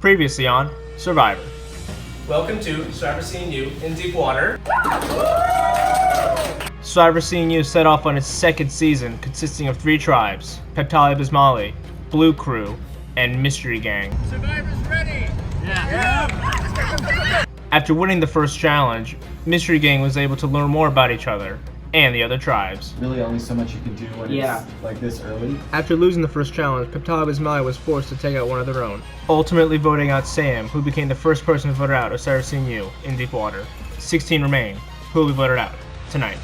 Previously on Survivor. Welcome to Survivor Seeing You in Deep Water. Survivor Seeing You set off on its second season, consisting of 3 tribes: Peptali Bismali, Blue Crew, and Mystery Gang. Survivor's ready! After winning the first challenge, Mystery Gang was able to learn more about each other and the other tribes. Really only so much you can do when it's like this early. After losing the first challenge, Peptali Bismali was forced to take out one of their own, ultimately voting out Sam, who became the first person voted out of Survivor Seeing You in Deep Water. 16 remain, who will be voted out tonight.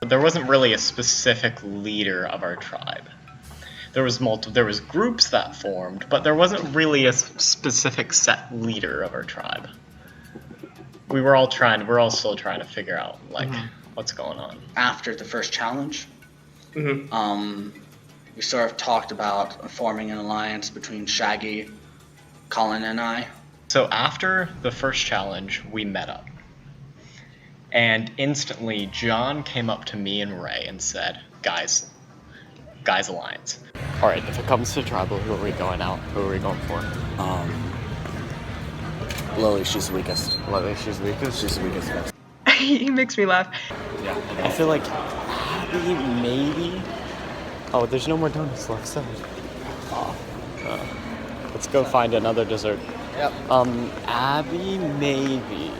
There wasn't really a specific leader of our tribe. There was groups that formed, but there wasn't really a specific set leader of our tribe. We're all still trying to figure out what's going on. After the first challenge, we sort of talked about forming an alliance between Shaggy, Colin, and I. So after the first challenge, we met up. And instantly, John came up to me and Ray and said, guys alliance. Alright, if it comes to tribal, who are we going out? Who are we going for? Lily, she's the weakest. Lily, she's the weakest? She's the weakest. He makes me laugh. Yeah. I feel like Abby, maybe? Oh, there's no more donuts left, so... let's go find another dessert. Yep. Abby, maybe.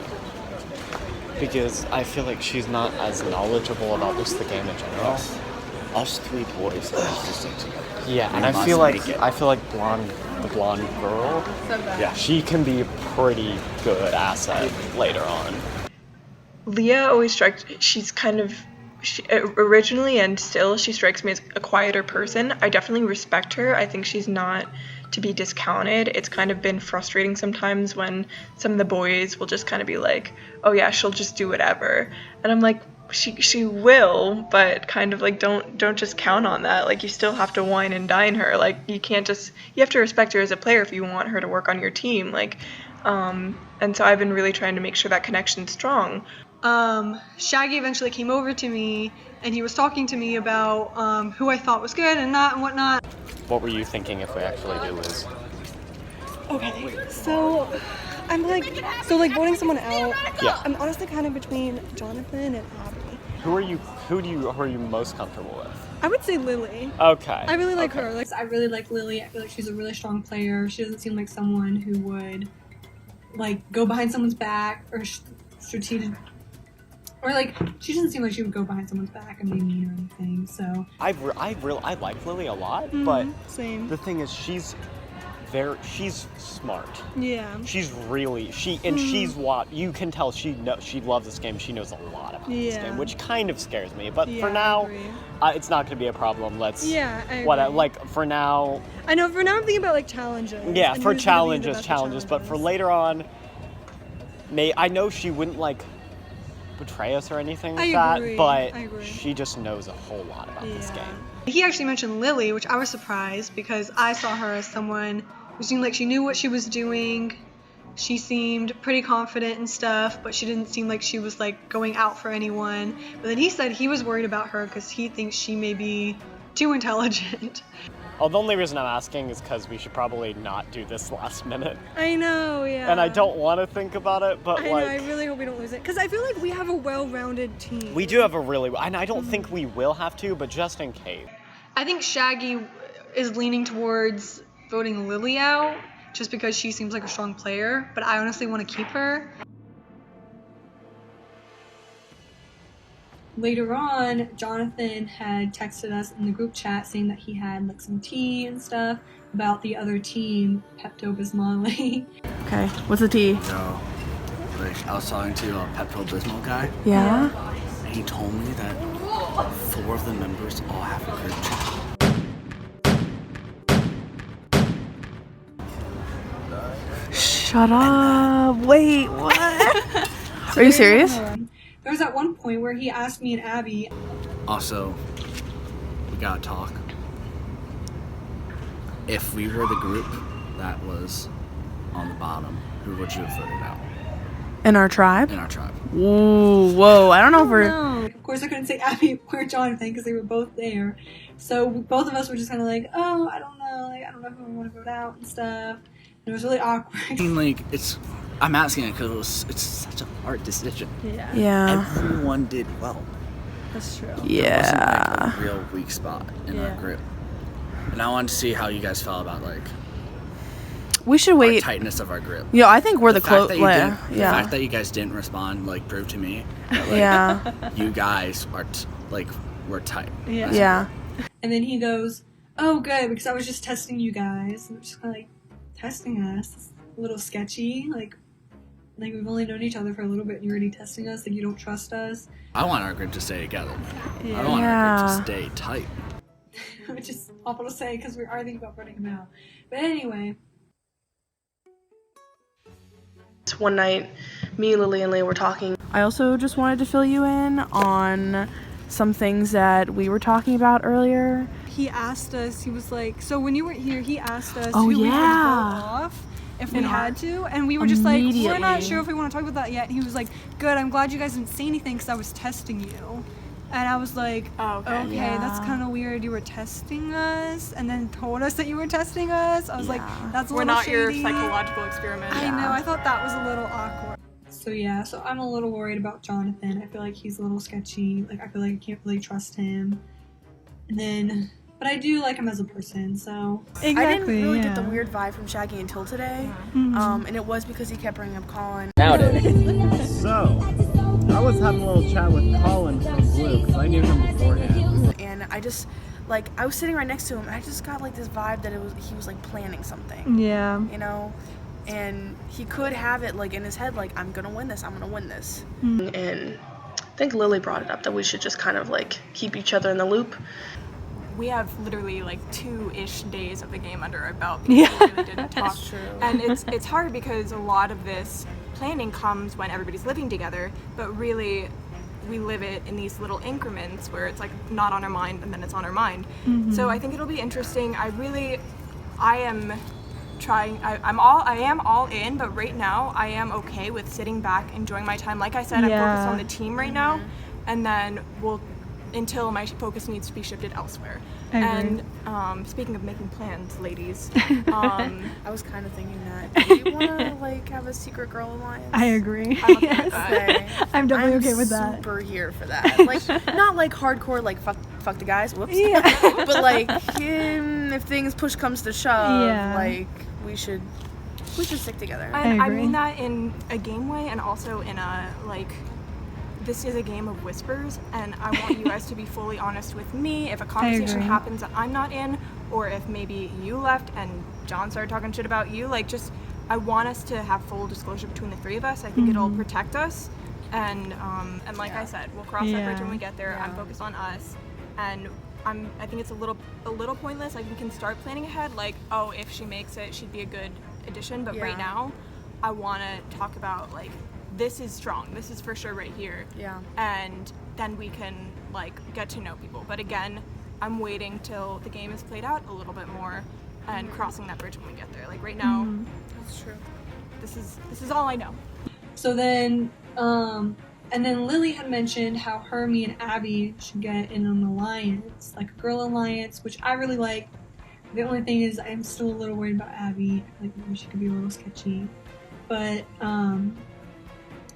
Because I feel like she's not as knowledgeable about just the game in general. Us 3 boys are existing together. Yeah, and I feel like the blonde girl, yeah, she can be a pretty good asset later on. Leah always strikes, originally and still, she strikes me as a quieter person. I definitely respect her. I think she's not to be discounted. It's kind of been frustrating sometimes when some of the boys will just kind of be like, oh yeah, she'll just do whatever. And I'm like, she will, but kind of like don't just count on that. Like, you still have to wine and dine her. Like, you have to respect her as a player if you want her to work on your team. Like, and so I've been really trying to make sure that connection's strong. Shaggy eventually came over to me and he was talking to me about who I thought was good and not and whatnot. What were you thinking if we actually do lose? Okay, so I'm voting someone out. Yeah. I'm honestly kind of between Jonathan and Abby. Who are you most comfortable with? I would say Lily. Okay. I really like her. I really like Lily. I feel like she's a really strong player. She doesn't seem like someone who would go behind someone's back or strategic. Or she doesn't seem like she would go behind someone's back and be mean or anything. So I like Lily a lot, but same. The thing is, she's smart. Yeah. She's you can tell she loves this game. She knows a lot about this game, which kind of scares me. But for now, it's not going to be a problem. Let's. Yeah. I agree. For now. I know. For now, I'm thinking about challenges. Yeah, for challenges. But for later on, I know she wouldn't betray us or anything like that, but she just knows a whole lot about this game. He actually mentioned Lily, which I was surprised because I saw her as someone who seemed like she knew what she was doing. She seemed pretty confident and stuff, but she didn't seem like she was going out for anyone. But then he said he was worried about her because he thinks she may be too intelligent. Oh, the only reason I'm asking is because we should probably not do this last minute. I know, yeah. And I don't want to think about it, but I really hope we don't lose it. Because I feel like we have a well-rounded team. We do have a really, and I don't think we will have to, but just in case. I think Shaggy is leaning towards voting Lily out just because she seems like a strong player, but I honestly want to keep her. Later on, Jonathan had texted us in the group chat saying that he had like some tea and stuff about the other team, Pepto-Bismol. Okay, what's the tea? So, like, I was talking to a Pepto-Bismol guy. Yeah? And he told me that 4 of the members all have a group chat. Shut up. Wait, what? Are you serious? There was at one point where he asked me and Abby. Also, we gotta talk. If we were the group that was on the bottom, who would you have voted out? In our tribe? In our tribe. Ooh, whoa, I don't know if we're... Of course I couldn't say Abby or Jonathan because they were both there. So both of us were just kind of like, oh, I don't know. Like, I don't know who I want to vote out and stuff. And it was really awkward. I mean, like, I'm asking it because it's such a hard decision. Yeah. Everyone did well. That's true. Yeah. There wasn't, like, a real weak spot in our group. And I wanted to see how you guys felt about, like, we should our wait. tightness of our group. Yeah, I think we're the close. The fact that you guys didn't respond, like, proved to me that, like, you guys are, we're tight. Yeah. And then he goes, oh, good, because I was just testing you guys. And I'm just kind of like, testing us? It's a little sketchy. Like we've only known each other for a little bit and you're already testing us. Like, you don't trust us. I want our group to stay together, man. I don't want our group to stay tight. Which is awful to say because we are thinking about voting him out. But anyway. One night, me, Lily, and Leah were talking. I also just wanted to fill you in on some things that we were talking about earlier. He asked us, he was like, so when you weren't here, he asked us who we would vote off if we had to. And we were just like, we're not sure if we want to talk about that yet. And he was like, good, I'm glad you guys didn't say anything because I was testing you. And I was like, okay, that's kind of weird. You were testing us and then told us that you were testing us. I was like, that's a little shady. We're not your psychological experiment. I know, I thought that was a little awkward. So yeah, so I'm a little worried about Jonathan. I feel like he's a little sketchy. Like, I feel like I can't really trust him. And then, but I do like him as a person, so. Exactly, I didn't really get the weird vibe from Shaggy until today. And it was because he kept bringing up Colin. So, I was having a little chat with Colin from Blue because I knew him beforehand. And I just, like, I was sitting right next to him and I just got like this vibe that he was like planning something. Yeah. You know? And he could have it like in his head, like, I'm gonna win this, I'm gonna win this. And I think Lily brought it up that we should just kind of like keep each other in the loop. We have literally like 2-ish days of the game under our belt because we really didn't talk. That's true. And it's hard because a lot of this planning comes when everybody's living together, but really we live it in these little increments where it's like not on our mind and then it's on our mind. So I think it'll be interesting. I am all in, but right now I am okay with sitting back, enjoying my time. Like I said, I'm focused on the team right now, and then until my focus needs to be shifted elsewhere. And speaking of making plans, ladies, I was kind of thinking that. Do you want to like have a secret girl alliance? I agree. I'm definitely okay with that. I'm super here for that. Like, not like hardcore, like fuck the guys. Whoops. But like, if things push comes to shove, like we should stick together. And I mean that in a game way, and also in a like. This is a game of whispers, and I want you guys to be fully honest with me if a conversation happens that I'm not in, or if maybe you left and John started talking shit about you. Like, just, I want us to have full disclosure between the three of us. I think it'll protect us, and like I said, we'll cross that bridge when we get there. I'm focused on us, and I think it's a little pointless. Like, we can start planning ahead, like, oh, if she makes it, she'd be a good addition, but right now, I want to talk about, like, this is strong, this is for sure right here. And then we can like get to know people. But again, I'm waiting till the game is played out a little bit more and crossing that bridge when we get there. Like right now, that's true. This is all I know. So then, and then Lily had mentioned how her, me, and Abby should get in an alliance, like a girl alliance, which I really like. The only thing is I'm still a little worried about Abby. I feel like maybe she could be a little sketchy. But, and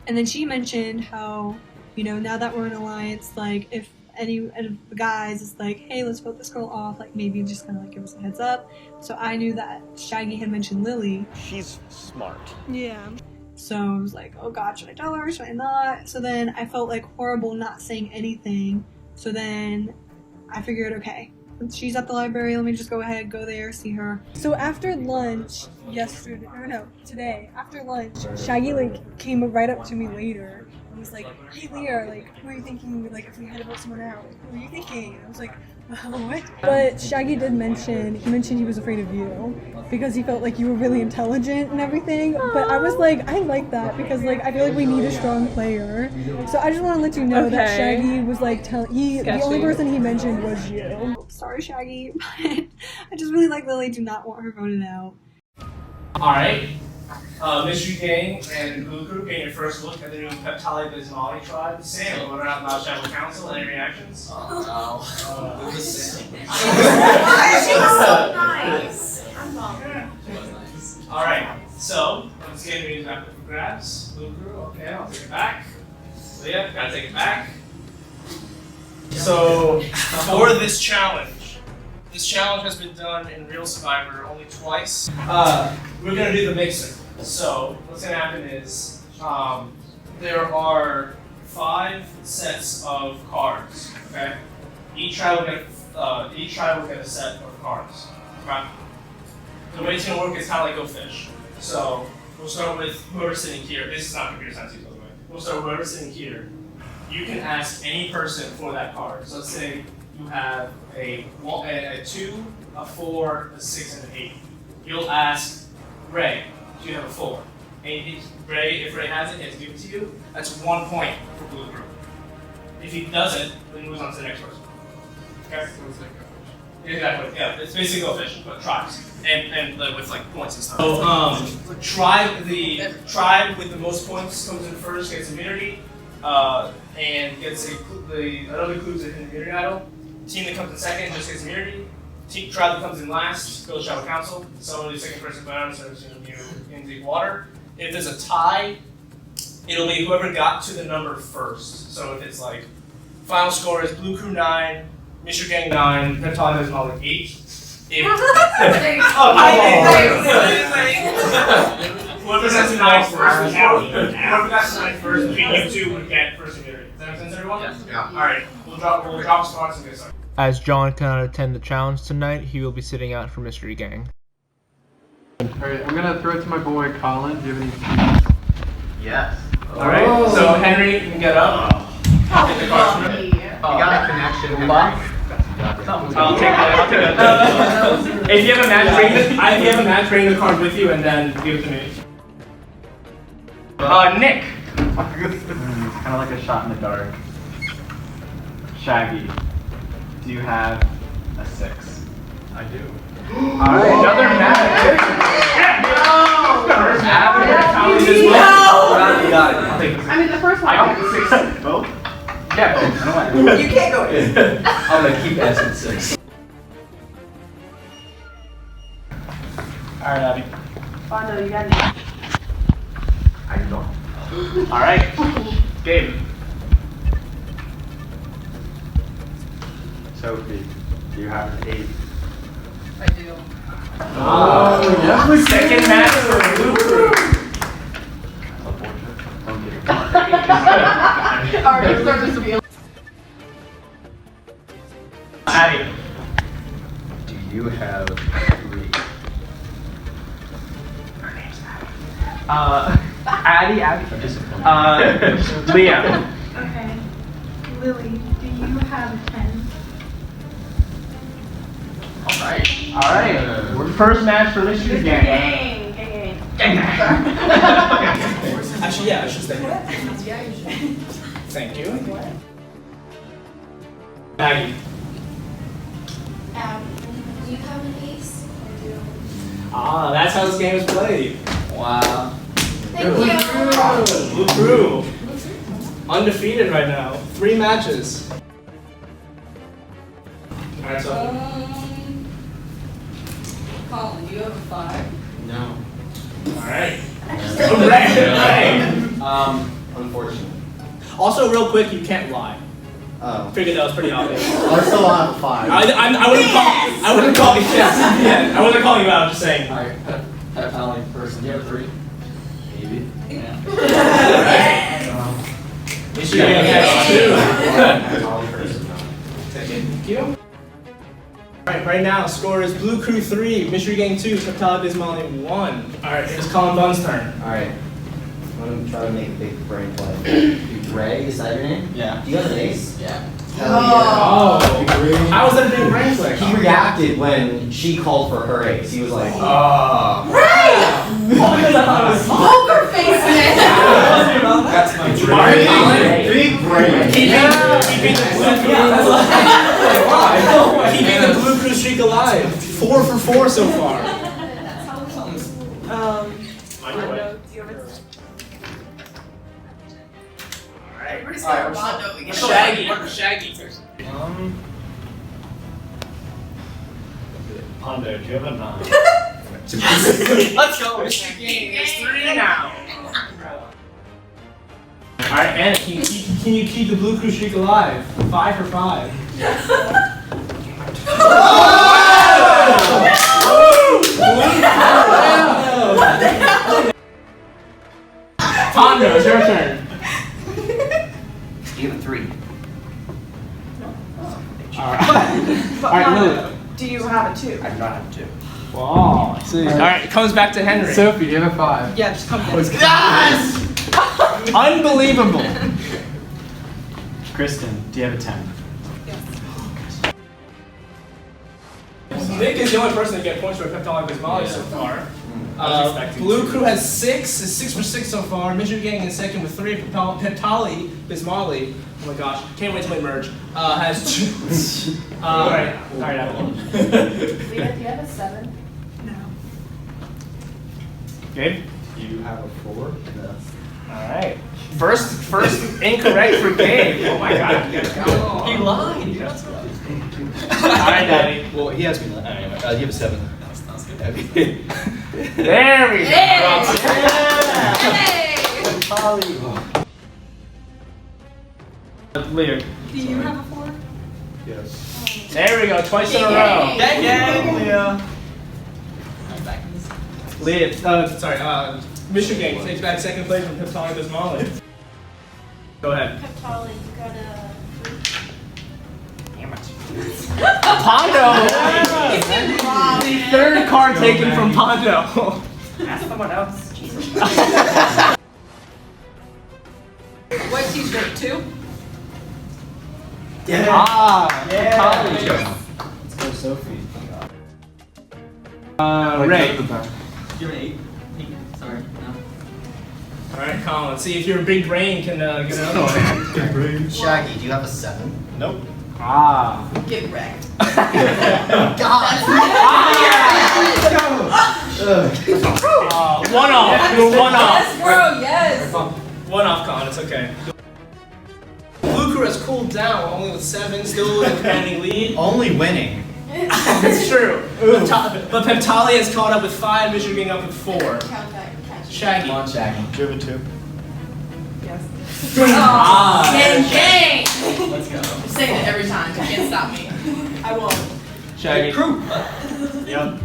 then she mentioned how, you know, now that we're in alliance, like, if any of the guys is like, hey, let's vote this girl off, like, maybe just kind of like give us a heads up. So I knew that Shaggy had mentioned Lily. She's smart. Yeah. So I was like, oh god, should I tell her? Should I not? So then I felt like horrible not saying anything. So then I figured, okay, she's at the library, let me just go ahead, go there, see her. So after lunch today, after lunch, Shaggy like came right up to me later and was like, hey Leah, like, what are you thinking, like, if we had to vote someone out? What were you thinking? And I was like, what? But Shaggy did mention he was afraid of you because he felt like you were really intelligent and everything. But I was like, I like that because like I feel like we need a strong player. So I just want to let you know that Shaggy was like the only person he mentioned was you. Sorry, Shaggy, but I just really like Lily. Do not want her voted out. Alright. Mystery Gang and Blue Crew, getting your first look at the new Peptide Bismolly tribe. Sam, what about Loud Shadow Council? Any reactions? Oh no. So nice. Alright, so once again, we back up for grabs. Blue Crew, okay, I'll take it back. Leah, gotta take it back. So, for this challenge has been done in Real Survivor only twice. We're gonna do the mixer. So, what's gonna happen is, there are 5 sets of cards, okay? Each tribe will get a set of cards, okay? The way it's gonna work is kind of like Go Fish. So, we'll start with whoever's sitting here. This is not computer science, by the way. We'll start with whoever's sitting here. You can ask any person for that card. So let's say you have a 2, a 4, a 6, and an 8. You'll ask Ray, do you have a 4? And if Ray has it, he has to give it to you. That's 1 point for Blue Crew. If he doesn't, then he moves on to the next person. Okay? Exactly. Yeah, it's basically Go Fishing, but tribes and with like points and stuff. So the tribe with the most points comes in first, gets immunity, and gets another clues in immunity idol. Team that comes in second just gets immunity. Tribe that comes in last goes Shadow Council. Someone who's second person bound, so it's in deep water. If there's a tie, it'll be whoever got to the number first. So if it's like final score is Blue Crew 9. Mystery Gang 9, Peptide is not like 8. Whoever got to 9 first, between you two would get first immunity. Does that make sense, everyone? Yes. Yeah. Alright, we'll drop spots and get started. As John cannot attend the challenge tonight, he will be sitting out for Mystery Gang. Alright, I'm gonna throw it to my boy Colin. Do you have any? Yes. Alright, so Henry, you can get up. I'll take the cards from him. You got a connection, Henry. I'll take that. If you have a match, bring the card with you and then give it to me. Nick. It's kind of like a shot in the dark. Shaggy, do you have a 6? I do. Alright, another match. You got it. I mean, the first one. I got 6. Both? Yeah, both. I don't know. You can't go in. I'm gonna keep asking 6. Alright, Abby. Fondo, you got it. I don't. Alright. Gabe. Sophie, do you have an 8? I do. Oh, yeah. Second match for Blue Crew. Don't get it. Alright, start this to be. Abby. Do you have 3? Her name's Abby. Leah. Okay. Lily, do you have a 10? Alright. First match for Mystery Gang. Gang. Actually, yeah, I should stay here. Yeah, you should. Thank you. Maggie. Do you have an ace? I do. Ah, that's how this game is played. Wow. Thank you. Blue Crew. Undefeated right now. 3 matches. Alright, so. Colin, do you have a 5? No. Alright. Alright. Unfortunately. Also, real quick, you can't lie. Oh. Figured that was pretty obvious. I still have a 5. I wouldn't call you. Yeah, I wouldn't call you out. Just saying. Alright, pet pally person. Do you have a 3? Maybe. Yeah. You should get 2. Pet pally person. Thank you. Alright, right now, score is Blue Crew 3, Mystery Gang 2, Peptile Bismolly 1. Alright, it's Colin Bunn's turn. Alright. I'm gonna try to make a big brain play. Ray, is that your name? Yeah. Do you have an ace? Yeah. Oh. How was that a big brain play? He reacted when she called for her ace. He was like, oh. Poker face, man! That's my brain. Big brain. Keeping the Blue Crew streak alive. 4 for 4 so far. Alright. Shaggy. Pondo, do you have a 9? Let's go. There's 3 now. Alright, Anna, can you keep the Blue Crew streak alive? 5 for 5. Pondo, it's your turn. you have a 3. Alright, Lily. Do you have a 2? I do not have a 2. Wow, I see. Alright, it comes back to Henry. Sophie, do you have a 5? Yeah, just come down. Yes! Unbelievable. Kristen, do you have a 10? Nick is the only person to get points for Peptile Bismolly so far. Blue Crew has 6, is 6 for 6 so far. Mystery Gang is second with 3. Peptile Bismolly, oh my gosh, can't wait till we merge, has 2. Alright, Adeline. Leah, do you have a 7? No. Gabe? You have a 4? Yes. Alright. First incorrect for Gabe. Oh my god, you guys got it. He lied. Alright, Daddy. Well, he asked me that. Anyway, you have a 7. That's good. There we go. Leah. Do you have a 4? Yes. There we go, twice in a row. Gang, Leah. Leah, Mystery Gang takes back second place from Peptile Bismolly. Go ahead. Peptile, you got a 3. Damn it. Pondo! The third card taken from Pondo. Ask someone else. Jesus. What t-shirt, 2? Yeah. College. Let's go, Sophie. Ray. Do you have an 8? Sorry, no. Alright, Colin, see if your big brain can get another one. Big brain. Shaggy, do you have a 7? Nope. Get wrecked. One off. You're one off. Yes, bro, yes. One off, Colin. It's okay. Blue Crew has cooled down, only with 7, still in the commanding lead. Only winning. It's true. But Peptali has caught up with 5, Mystery Gang up with 4. Shaggy. Come on, Shaggy. Do you have a 2? Yes. Gang! Let's go. I'm saying it every time. You can't stop me. I won't. Shaggy. Crew. Yep.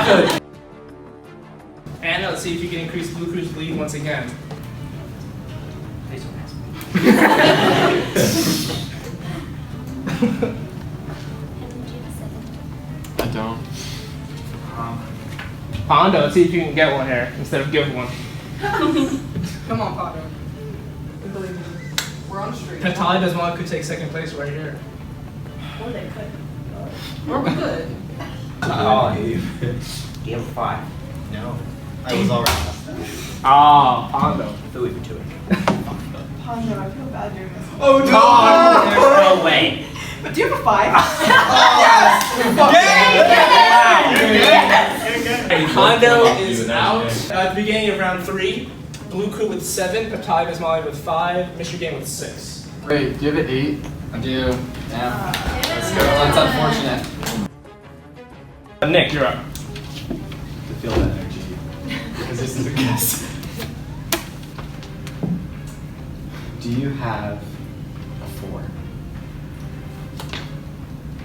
Good. Anna, let's see if you can increase Blue Crew's lead once again. I don't. Pondo, let's see if you can get one here instead of give one. Come on, Potter. We believe in you. We're on the street. Peptali Bismolly could take second place right here. Or they could. Or we could. Do you have a 5? No. I was already last. Pondo. Philly for 2. Pondo, I feel bad doing this. Oh no! There's no way. But do you have a 5? Yes! Pondo is out. At the beginning of round 3, Blue Crew with 7, Peptali Bismolly with 5, Mystery Gang with 6. Wait, do you have an 8? I do. Yeah. Let's go. That's unfortunate. Nick, you're up. this is a guess. Do you have a 4?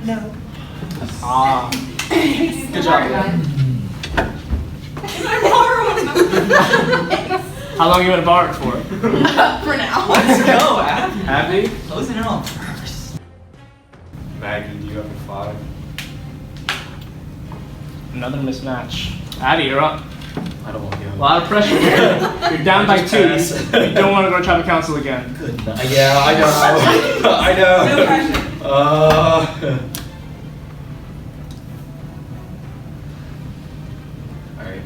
No. Ah. Good job, man. How long are you gonna borrow it for? For now. Let's go, Abby. Abby? Closing it on first. Maggie, do you have a 5? Another mismatch. Abby, you're up. I don't want to go. A lot of pressure here. You're down by 2. You don't want to go to tribal council again. Good night. Yeah, I know. I know. No pressure. Alright,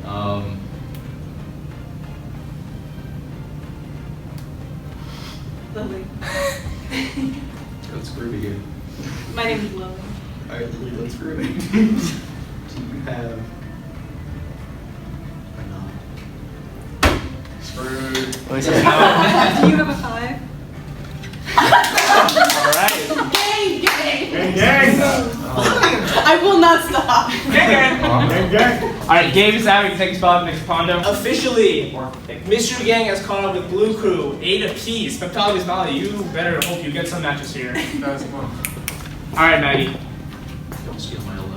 Lily. let's groovy here. My name is Lily. Alright, Lily, let's groovy. Do you have a 9? Screwed. Do you have a 5? Alright. Gang, gang. Gang. I will not stop. Alright, Gabe is out. You can take a spot next to Pondo. Officially, Mystery Gang has caught up with Blue Crew, 8 apiece. Peptology's Molly, you better hope you get some matches here. Alright, Maggie. Don't steal my 11.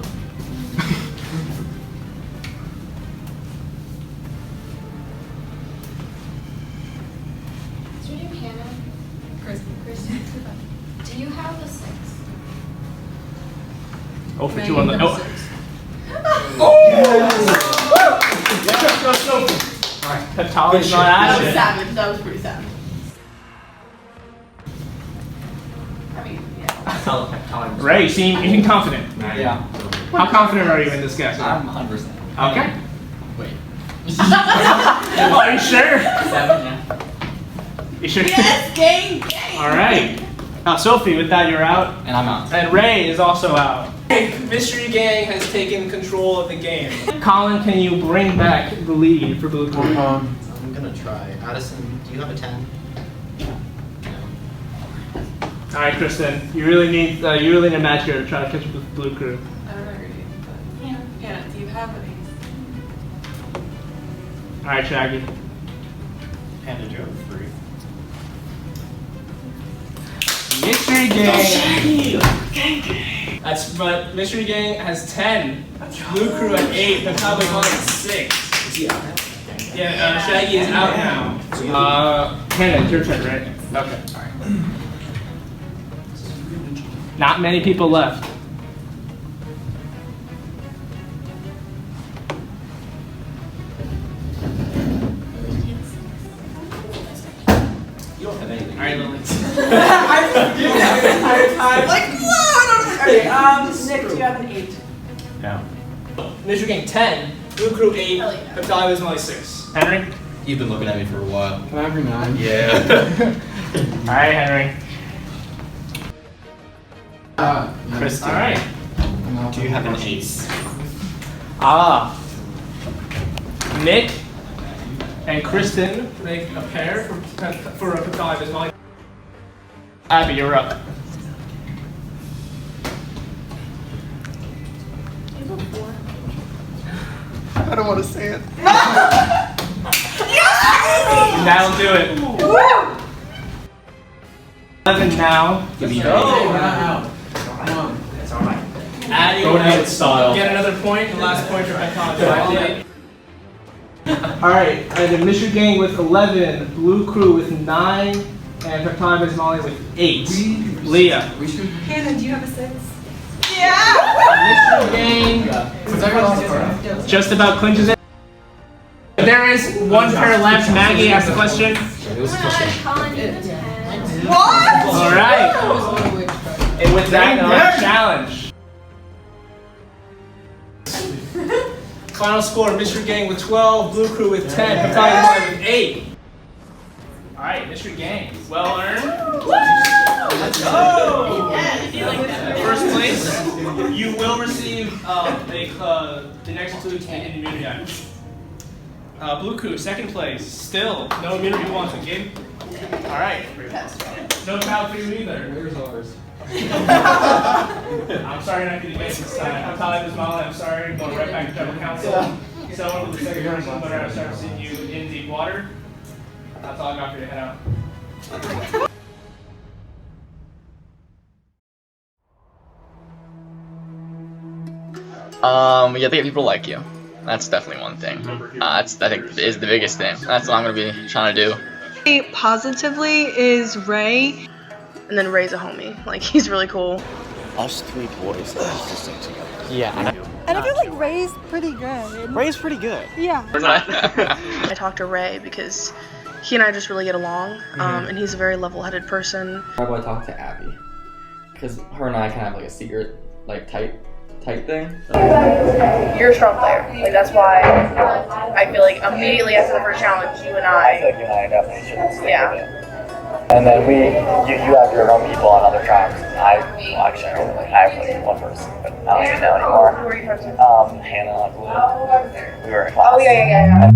What's your name, Hannah? Kristen. Do you have a 6? Oh, for 2 on the. Oh! Alright, Peptology's not That at was it. savage. That was pretty savage. I mean, yeah. Ray, you seem confident. Yeah. How confident are you in this guess? I'm 100%. Okay. Wait. Are you sure? 7, yeah. You sure? Yes, gang, gang. Alright. Now, Sophie, with that, you're out. And I'm out. And Ray is also out. Mystery Gang has taken control of the game. Colin, can you bring back the lead for Blue Crew? I'm gonna try. Addison, do you have a 10? Alright, Kristen, you really need a match here to try to catch up with Blue Crew. I don't know your name, but Hannah, do you have an Alright, Shaggy. Hannah, do you have a 3? Mystery Gang. But Mystery Gang has 10. Blue Crew at 8. The top of 6. Yeah, Shaggy is out now. Hannah, it's your turn, right? Okay. Alright. Not many people left. You don't have anything. Alright, Lily. Nick, do you have an 8? No. Mystery Gang 10. Blue Crew 8. Peptology is only 6. Henry? You've been looking at me for a while. Can I have your 9? Yeah. Alright, Henry. Kristen. Alright. Do you have an ace? Nick and Kristen make a pair for a Peptology as well. Abby, you're up. I don't want to say it. That'll do it. 11 now. Give me That's alright. Addie Go ahead, style. Get another point. The last point for Peptology. Alright, the Mystery Gang with 11, Blue Crew with 9, and Peptology is Molly with 8. Leah. Hannah, do you have a 6? Mystery Gang just about clinches it. There is one pair left. Maggie asked the question. Colin, you have a 10. What? Alright. And with that, challenge. Final score, Mystery Gang with 12, Blue Crew with 10, Peptology with 8. Alright, Mystery Gang, well earned. Let's go! First place, you will receive the next 2 immunity items. Blue Crew, second place, still no immunity wanted. Game? Alright. No child for you either. Where's ours? I'm sorry not getting made this time. I'm Tyler Bismala, I'm sorry, going right back to Tribal Council. someone for the second person to vote out of Start Seeing You in Deep Water. That's all I got for you to head out. You have to get people to like you. That's definitely one thing. That's, I think, is the biggest thing. That's what I'm gonna be trying to do. Positively is Ray. And then Ray's a homie. Like, he's really cool. Us three boys that used to stick together. Yeah. And I feel like Ray's pretty good. Ray's pretty good. Yeah. I talked to Ray because he and I just really get along, and he's a very level-headed person. Why do I talk to Abby? Because her and I kind of have like a secret, like tight thing. You're a strong player. Like, that's why I feel like immediately after the first challenge, you and I feel like you and I definitely should stick Yeah. with it. And then you have your own people on other tracks. I have like one person, but I don't even know anymore. Who are you friends with? Hannah on Blue. We were in class. Oh, yeah.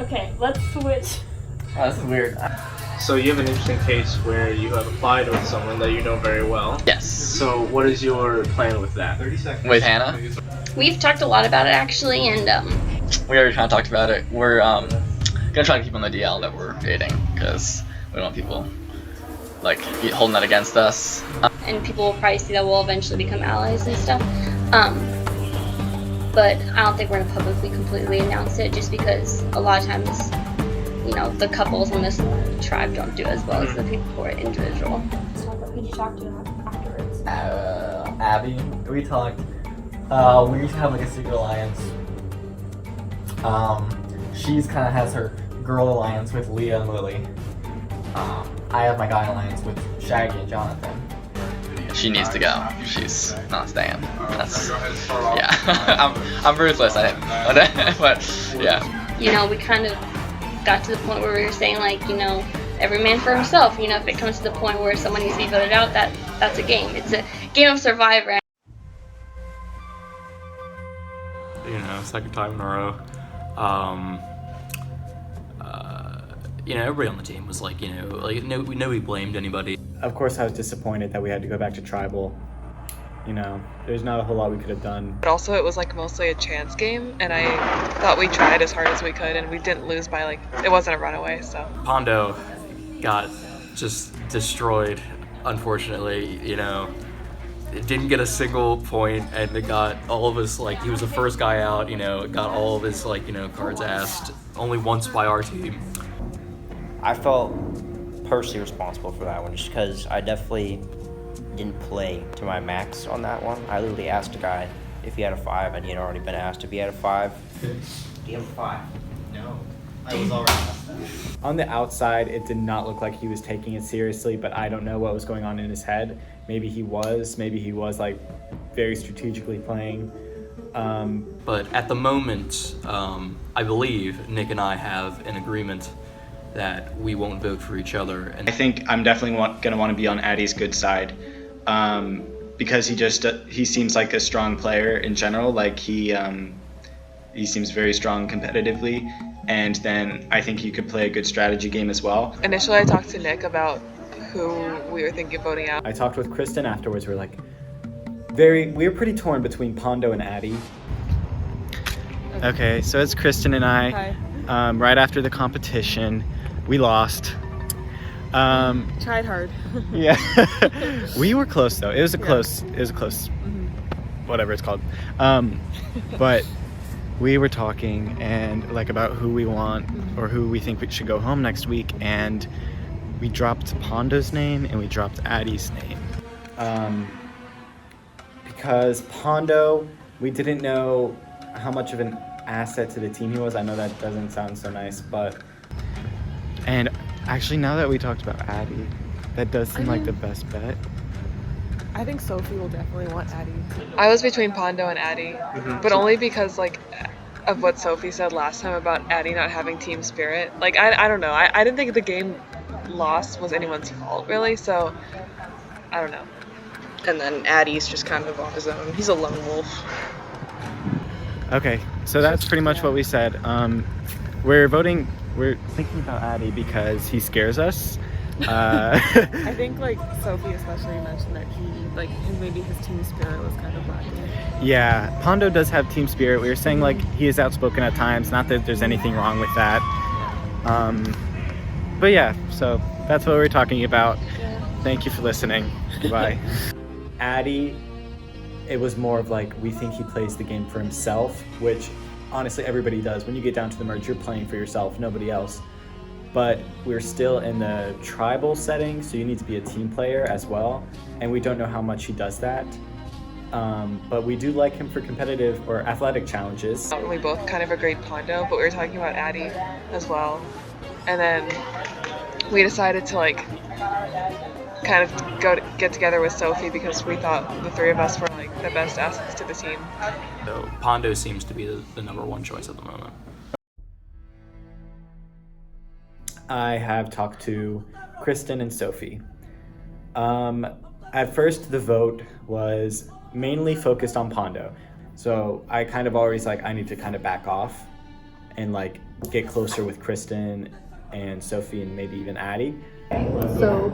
Okay, let's switch. Oh, this is weird. So you have an interesting case where you have applied with someone that you know very well. Yes. So what is your plan with that? 30 seconds. With Hannah? We've talked a lot about it actually, and We already kind of talked about it. We're gonna try to keep on the DL that we're dating because we don't want people like holding that against us. and people will probably see that we'll eventually become allies and stuff. But I don't think we're gonna publicly completely announce it, just because a lot of times, you know, the couples in this tribe don't do as well as the people who are individual. Who did you talk to afterwards? Abby. We talked. We used to have like a secret alliance. She's kind of has her girl alliance with Leah and Lily. I have my guy alliance with Shaggy and Jonathan. She needs to go. She's not staying. That's yeah. I'm ruthless. But yeah. You know, we kind of got to the point where we were saying, like, you know, every man for himself. You know, if it comes to the point where someone needs to be voted out, that's a game. It's a game of Survivor. You know, second time in a row. You know, everybody on the team was like, you know, like nobody blamed anybody. Of course, I was disappointed that we had to go back to tribal. You know, there's not a whole lot we could have done. But also, it was like mostly a chance game, and I thought we tried as hard as we could, and we didn't lose by like, it wasn't a runaway, so. Pondo got just destroyed, unfortunately, you know. It didn't get a single point, and it got all of his, like, he was the first guy out, you know, got all of his, like, you know, cards asked only once by our team. I felt personally responsible for that one just because I definitely didn't play to my max on that one. I literally asked a guy if he had a 5, and he had already been asked if he had a 5. Do you have a 5? No. I was already asked that. On the outside, it did not look like he was taking it seriously, but I don't know what was going on in his head. Maybe he was like very strategically playing. But at the moment, I believe Nick and I have an agreement that we won't vote for each other. And I think I'm definitely gonna want to be on Addy's good side, because he seems like a strong player in general. Like he seems very strong competitively, and then I think he could play a good strategy game as well. Initially, I talked to Nick about who we were thinking of voting out. I talked with Kristen afterwards. We were pretty torn between Pondo and Addy. Okay, so it's Kristen and I. Hi. Right after the competition, we lost. Tried hard. Yeah, we were close though. It was a close, whatever it's called. But we were talking and like about who we want or who we think we should go home next week, and we dropped Pondo's name and we dropped Addy's name. Because Pondo, we didn't know how much of an asset to the team he was. I know that doesn't sound so nice, but and actually now that we talked about Addy, that does seem like the best bet. I think Sophie will definitely want Addy. I was between Pondo and Addy, but only because like of what Sophie said last time about Addy not having team spirit. Like I don't know. I didn't think the game loss was anyone's fault really, so I don't know. And then Addy's just kind of on his own. He's a lone wolf. Okay, so that's pretty much what we said. We're thinking about Addy because he scares us. I think like Sophie especially mentioned that maybe his team spirit was kind of lacking. Yeah, Pondo does have team spirit. We were saying like he is outspoken at times. Not that there's anything wrong with that. But yeah, so that's what we're talking about. Thank you for listening. Goodbye. Addy, it was more of like, we think he plays the game for himself, which honestly everybody does. When you get down to the merge, you're playing for yourself, nobody else. But we're still in the tribal setting, so you need to be a team player as well. And we don't know how much he does that. But we do like him for competitive or athletic challenges. We both kind of agreed Pondo, but we were talking about Addy as well. And then we decided to like kind of get together with Sophie because we thought the three of us were like the best assets to the team. So Pondo seems to be the number one choice at the moment. I have talked to Kristen and Sophie. At first, the vote was mainly focused on Pondo. So I kind of always like, I need to kind of back off and like get closer with Kristen and Sophie and maybe even Addy. So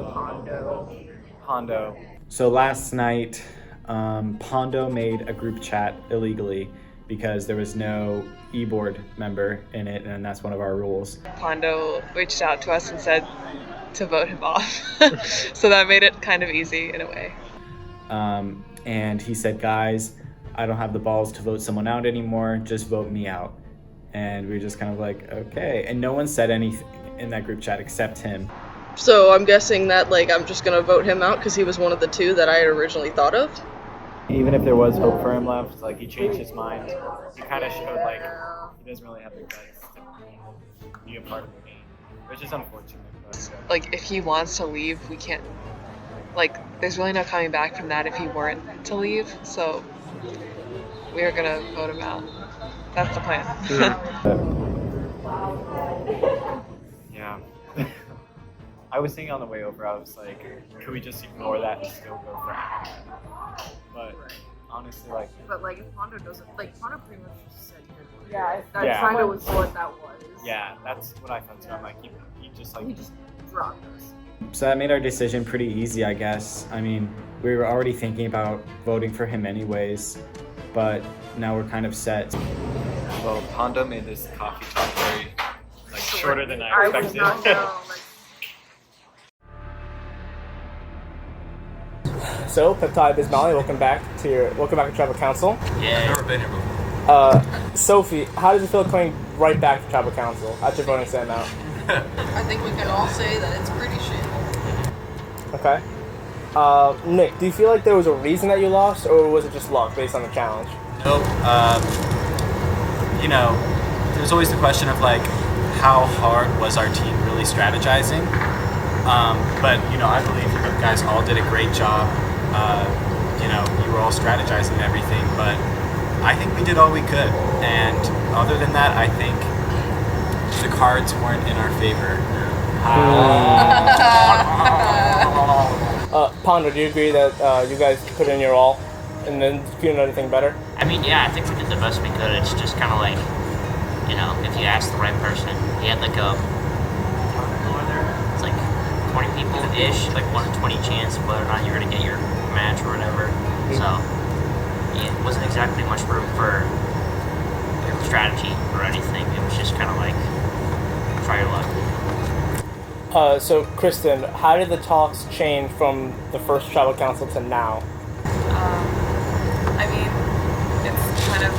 Pondo. So last night, Pondo made a group chat illegally because there was no e-board member in it, and that's one of our rules. Pondo reached out to us and said to vote him off. So that made it kind of easy in a way. And he said, guys, I don't have the balls to vote someone out anymore, just vote me out. And we were just kind of like, okay. And no one said anything in that group chat except him. So I'm guessing that like I'm just gonna vote him out because he was one of the two that I had originally thought of. Even if there was hope for him left, like he changed his mind. He kind of showed like he doesn't really have the guts to be a part of the game, which is unfortunate. But like if he wants to leave, we can't. Like there's really no coming back from that if he weren't to leave. So we are gonna vote him out. That's the plan. Yeah. I was thinking on the way over, I was like, could we just ignore that and still go for it? But honestly, like. But like if Pondo doesn't, like Pondo pretty much just said he Yeah, that kind of was what that was. Yeah, that's what I thought too. I'm like, he just like. He just dropped us. So that made our decision pretty easy, I guess. I mean, we were already thinking about voting for him anyways, but now we're kind of set. Well, Pondo made this coffee talk very like shorter than I expected. I would not know, like, So, Peptide Bismali, welcome back to Tribal Council. Yeah, I've never been here before. Sophie, how does it feel coming right back to Tribal Council after voting Sam out? I think we can all say that it's pretty shameful. Okay. Nick, do you feel like there was a reason that you lost, or was it just luck based on the challenge? Nope. There's always the question of like, how hard was our team really strategizing? But I believe you guys all did a great job. You were all strategizing and everything, but I think we did all we could. And other than that, I think the cards weren't in our favor. Pondo, do you agree that you guys put in your all and then couldn't do anything better? I mean, yeah, I think we did the best we could. It's just kind of like, if you ask the right person, we had like it's like 20 people-ish, like 1 in 20 chance of whether or not you're going to get your match or whatever. Mm-hmm. So, yeah, it wasn't exactly much room for strategy or anything. It was just kind of like, try your luck. So, Kristen, how did the talks change from the first Tribal Council to now? I mean, it's kind of,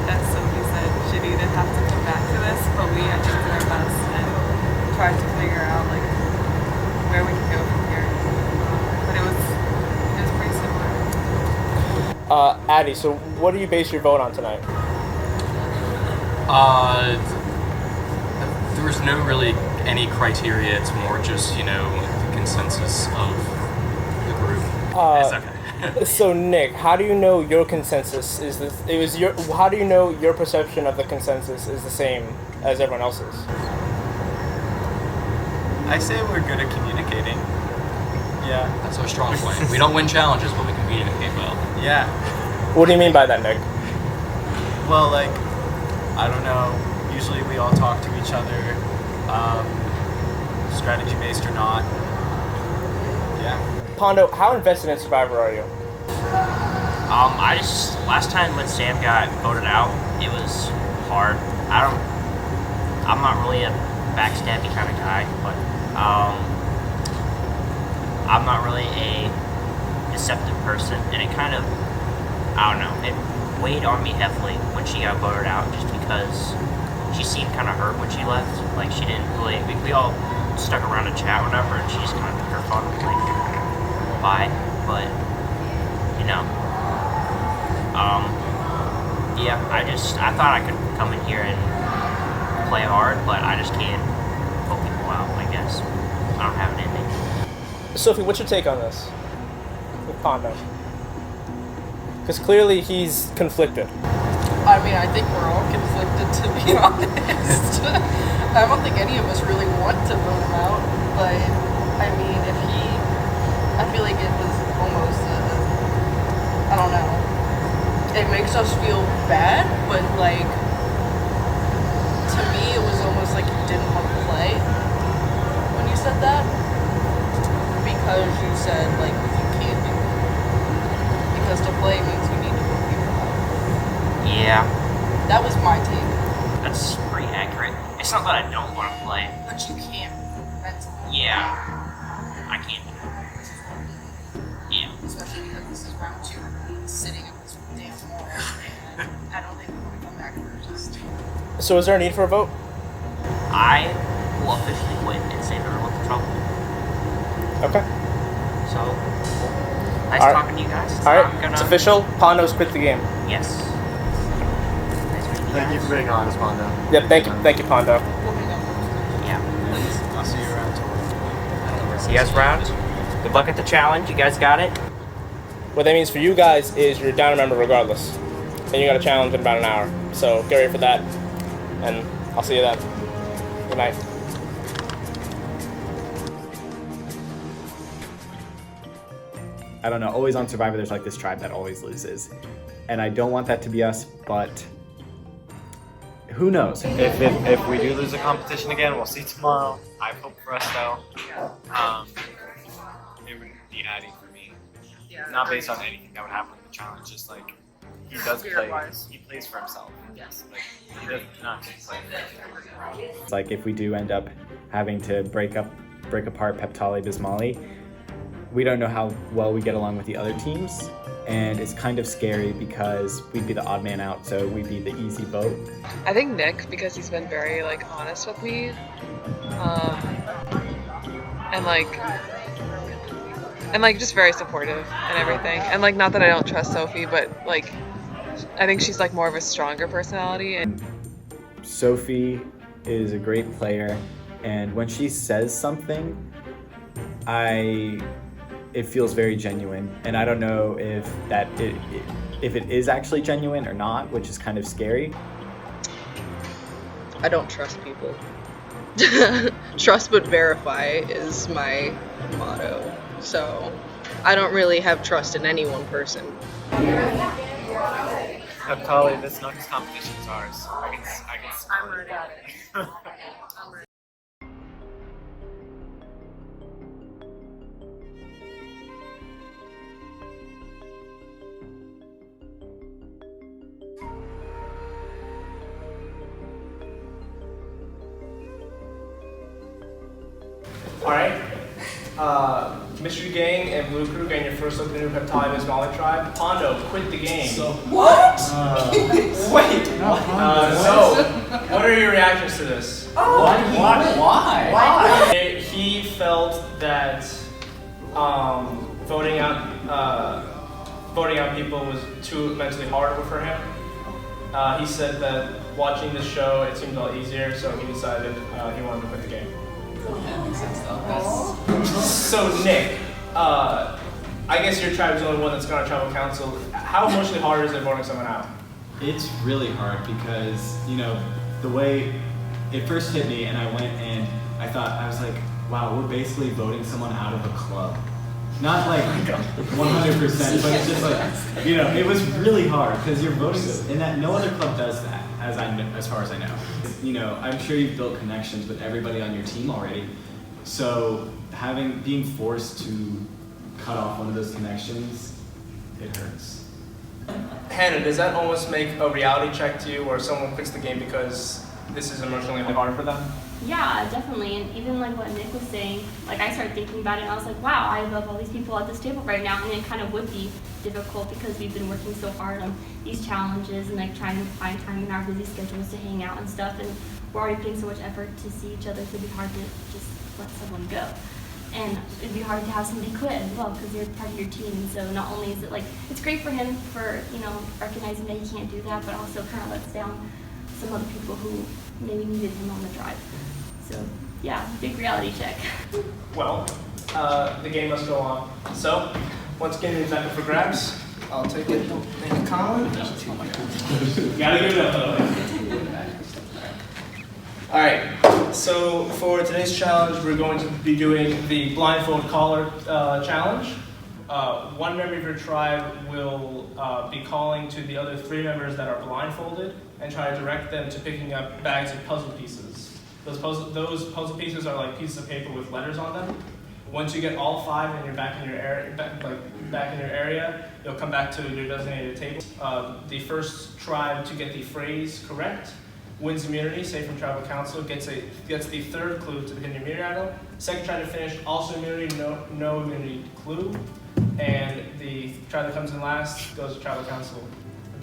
as Sophie said, shitty to have to come back to this, but we I think did our best and tried to figure out like where we can go from here. But it was pretty similar. Addy, so what do you base your vote on tonight? There was no really any criteria. It's more just the consensus of the group. It's okay. So Nick, how do you know your consensus is this? How do you know your perception of the consensus is the same as everyone else's? I say we're good at communicating. Yeah. That's our strong point. We don't win challenges, but we can communicate well. Yeah. What do you mean by that, Nick? Well, like, I don't know. Usually we all talk to each other, strategy-based or not. Pondo, how invested in Survivor are you? Last time when Sam got voted out, it was hard. I'm not really a backstabby kind of guy, but I'm not really a deceptive person, and it kind of, I don't know, it weighed on me heavily when she got voted out, just because she seemed kind of hurt when she left. Like, she didn't really, we all stuck around to chat or whatever, and she just kind of took her fun, like, bye, but, you know, yeah, I thought I could come in here and play hard, but I just can't pull people out, I guess. I don't have an ending. Sophie, what's your take on this with Pondo? Because clearly he's conflicted. I mean, I think we're all conflicted, to be honest. I don't think any of us really want to vote him out, but I mean, I feel like it was almost, I don't know. It makes us feel bad, but like, to me, it was almost like you didn't want to play when you said that, because you said like you can't do it. Because to play means you need to vote people out. Yeah. That was my take. That's pretty accurate. It's not that I don't want to play. But you can't. Yeah. I can't do it. Yeah. Especially because this is round 2. Sitting in this damn wall. I don't think we're going to come back for just. So is there a need for a vote? I will officially quit and save everyone from trouble. Okay. So, nice All right. talking to you guys. All right, I'm gonna... it's official. Pondo's quit the game. Yes. Thank you for being honest, Pondo. Yep, thank you, Pondo. Yeah. I'll see you around. See you guys around. Good luck at the challenge. You guys got it. What that means for you guys is you're down a member regardless. And you got a challenge in about an hour. So get ready for that. And I'll see you then. Good night. I don't know, always on Survivor there's like this tribe that always loses. And I don't want that to be us, but who knows? If we do lose a competition again, we'll see tomorrow. I hope for us though. It would be Addy for me. Yeah. Not based on anything that would happen in the challenge, just like he does play. Spirit-wise. He plays for himself. Yes. Like he does not just play. It's like if we do end up having to break apart Peptali Bismali, we don't know how well we get along with the other teams, and it's kind of scary because we'd be the odd man out, so we'd be the easy vote. I think Nick, because he's been very like honest with me, and like just very supportive and everything. And like, not that I don't trust Sophie, but like I think she's like more of a stronger personality. And Sophie is a great player, and when she says something, it feels very genuine, and I don't know if it is actually genuine or not, which is kind of scary. I don't trust people. Trust but verify is my motto. So I don't really have trust in any one person. Peptali, this next competition is ours. I can I'm ready. I'm ready. Alright. Mystery Gang and Blue Crew getting your first look at the new Peptali Bismali tribe. Pondo, quit the game. What? Wait. So, what are your reactions to this? Why? He felt that voting out people was too mentally hard for him. He said that watching this show, it seemed a lot easier, so he decided he wanted to quit the game. So Nick, I guess your tribe is the only one that's gone to tribal council. How emotionally hard is it voting someone out? It's really hard because, the way it first hit me and I went and I was like, wow, we're basically voting someone out of a club. Not like 100%, but it's just like, it was really hard because you're voting, and that no other club does that, as far as I know. I'm sure you've built connections with everybody on your team already, so being forced to cut off one of those connections, it hurts. Hannah, does that almost make a reality check to you where someone quits the game because this is emotionally hard for them? Yeah, definitely. And even like what Nick was saying, like I started thinking about it and I was like, wow, I love all these people at this table right now. And it kind of would be difficult because we've been working so hard on these challenges and like trying to find time in our busy schedules to hang out and stuff. And we're already putting so much effort to see each other, so it'd be hard to just let someone go. And it'd be hard to have somebody quit as well because they're part of your team. And so not only is it like, it's great for him for, you know, recognizing that he can't do that, but also kind of lets down some other people who maybe needed him on the drive. So yeah, big reality check. Well, the game must go on. So, once again, it's back up for grabs. I'll take it. Thank you, Colin. Gotta give it up, though. Alright, so for today's challenge, we're going to be doing the blindfold caller challenge. One member of your tribe will be calling to the other 3 members that are blindfolded and try to direct them to picking up bags of puzzle pieces. Those puzzle pieces are like pieces of paper with letters on them. Once you get all 5 and you're back in your area, you'll come back to your designated table. The first tribe to get the phrase correct wins immunity, say from tribal council, gets the 3rd clue to the hidden immunity item. Second tribe to finish, also immunity, no immunity clue. And the tribe that comes in last goes to tribal council.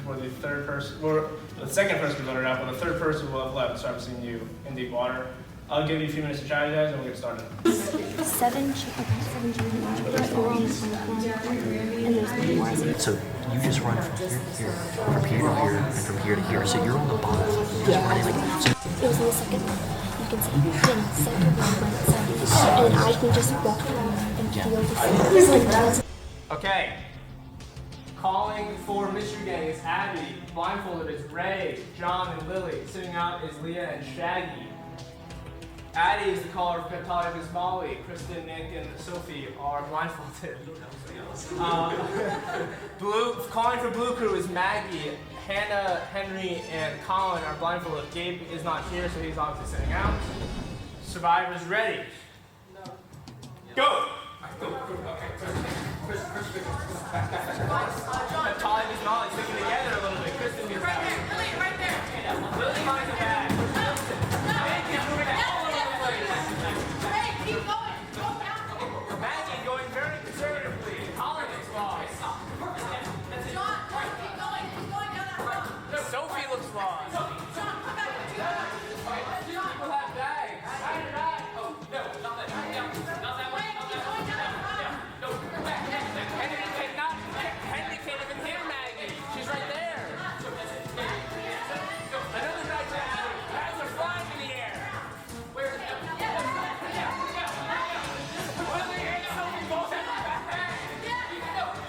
For the third person, or the second person voted out, but the 3rd person will have left, so I'm seeing you in deep water. I'll give you a few minutes to strategize and we'll get started. 7 So you just run from here to here, from here to here, and from here to here. So you're on the bottom. You're running like so. It was in the second one. You can see second one went southeast, and I can just walk around and feel the it's like Okay. Calling for mystery gang is Abby. Blindfolded is Ray, John, and Lily. Sitting out is Leah and Shaggy. Addie is the caller for Peptide is Molly. Kristen, Nick, and Sophie are blindfolded. Calling for Blue Crew is Maggie. Hannah, Henry, and Colin are blindfolded. Gabe is not here, so he's obviously sitting out. Survivors ready. Go! Peptide is Molly. Sticking together a little bit. Kristen gets out. Lily, right there. Lily finds a bag. Maggie going very conservatively. Colin is lost. Sophie looks lost. People have bags. Oh, no, not that. Not that one. No, Henry can't even hear Maggie. She's right there. Another bag to Abby. Bags are flying in the air. Where is it?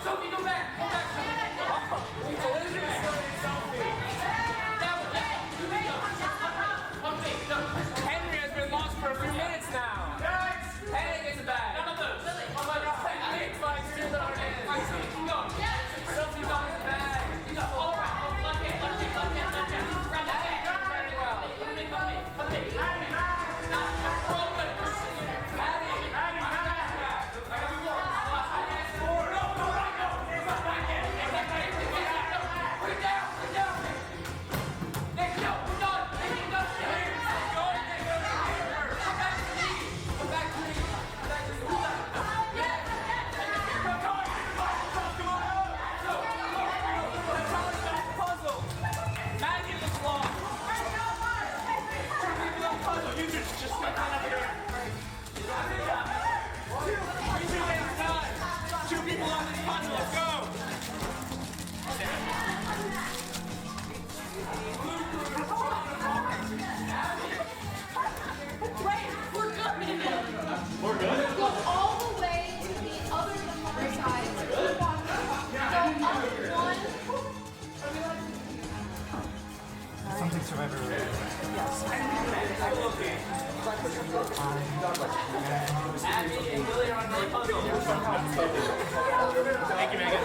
Sophie, go back! Go back! Henry has been lost for a few minutes now. Henry gets it back. Nick finds 2 that aren't in. Sophie finds it back. Something Survivor related. Yes. Thank you, Megan.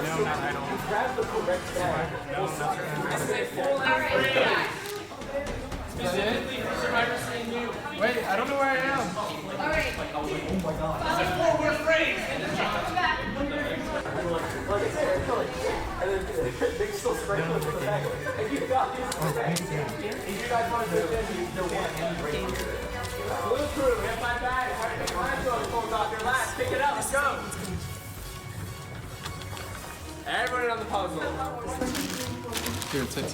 No, not I don't. This is a full and specifically for Survivor seeing you. Wait, I don't know where I am. Alright. Blue crew, we have 5 bags. Hurry, pulls off your last. Pick it up. Let's go. Everyone on the puzzle. Here, sit.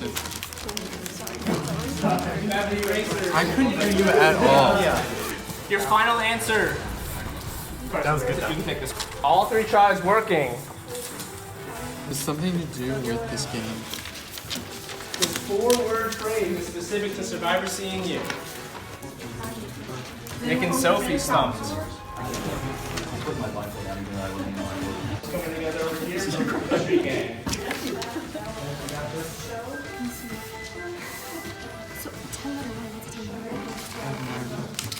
I couldn't hear you at all. Your final answer. That was good. You can take this. All 3 tribes working. There's something to do with this game. This 4-word phrase is specific to Survivor Seeing You. Nick and Sophie stumped. Coming together over here. Country gang.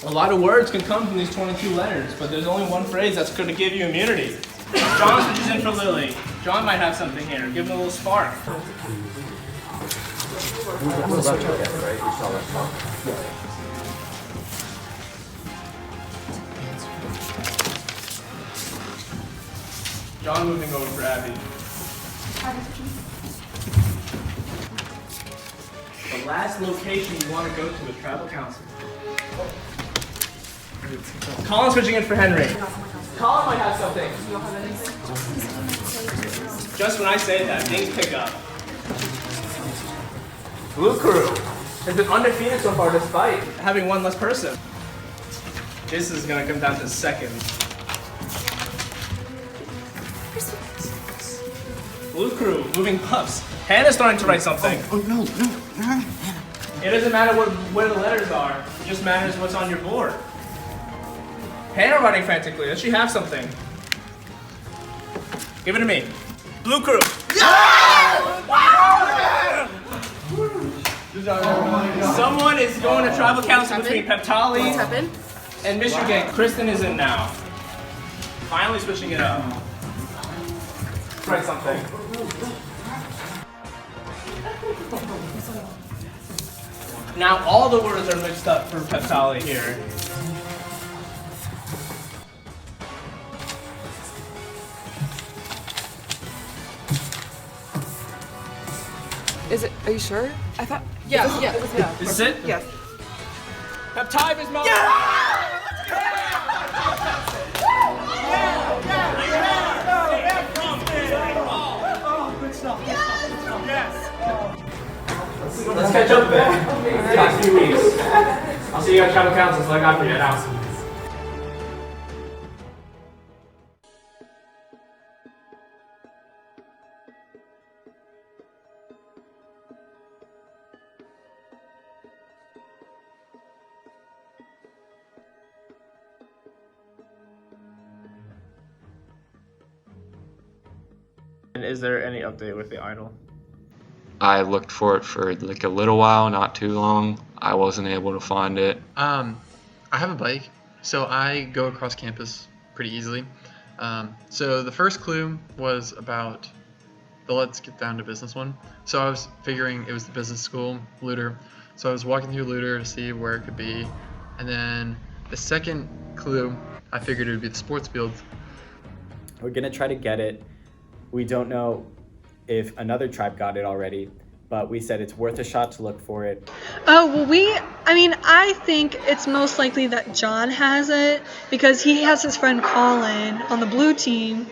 A lot of words can come from these 22 letters, but there's only one phrase that's going to give you immunity. John switches in for Lily. John might have something here. Give him a little spark. John moving over for Abby. The last location you want to go to with tribal council. Colin switching in for Henry. Colin might have something. Just when I say that, things pick up. Blue crew has been undefeated so far despite having one less person. This is going to come down to seconds. Blue crew moving puffs. Hannah's starting to write something. Oh no. It doesn't matter where the letters are. It just matters what's on your board. Hannah writing frantically. Does she have something? Give it to me. Blue crew. Someone is going to tribal council between Peptali and Michigan. Kristen is in now. Finally switching it up. Write something. Now all the words are mixed up for Peptali here. Is it? Are you sure? I thought. Yeah. Yeah. Is this it? Yes. Peptide is melting. Let's catch up a bit. Next few weeks. I'll see you at tribal council, so I got for you now. And is there any update with the idol? I looked for it for like a little while, not too long. I wasn't able to find it. I have a bike, so I go across campus pretty easily. So the first clue was about the let's get down to business one. So I was figuring it was the business school, Looter. So I was walking through Looter to see where it could be. And then the second clue, I figured it would be the sports field. We're gonna try to get it. We don't know if another tribe got it already, but we said it's worth a shot to look for it. Oh, well, I think it's most likely that John has it because he has his friend Colin on the blue team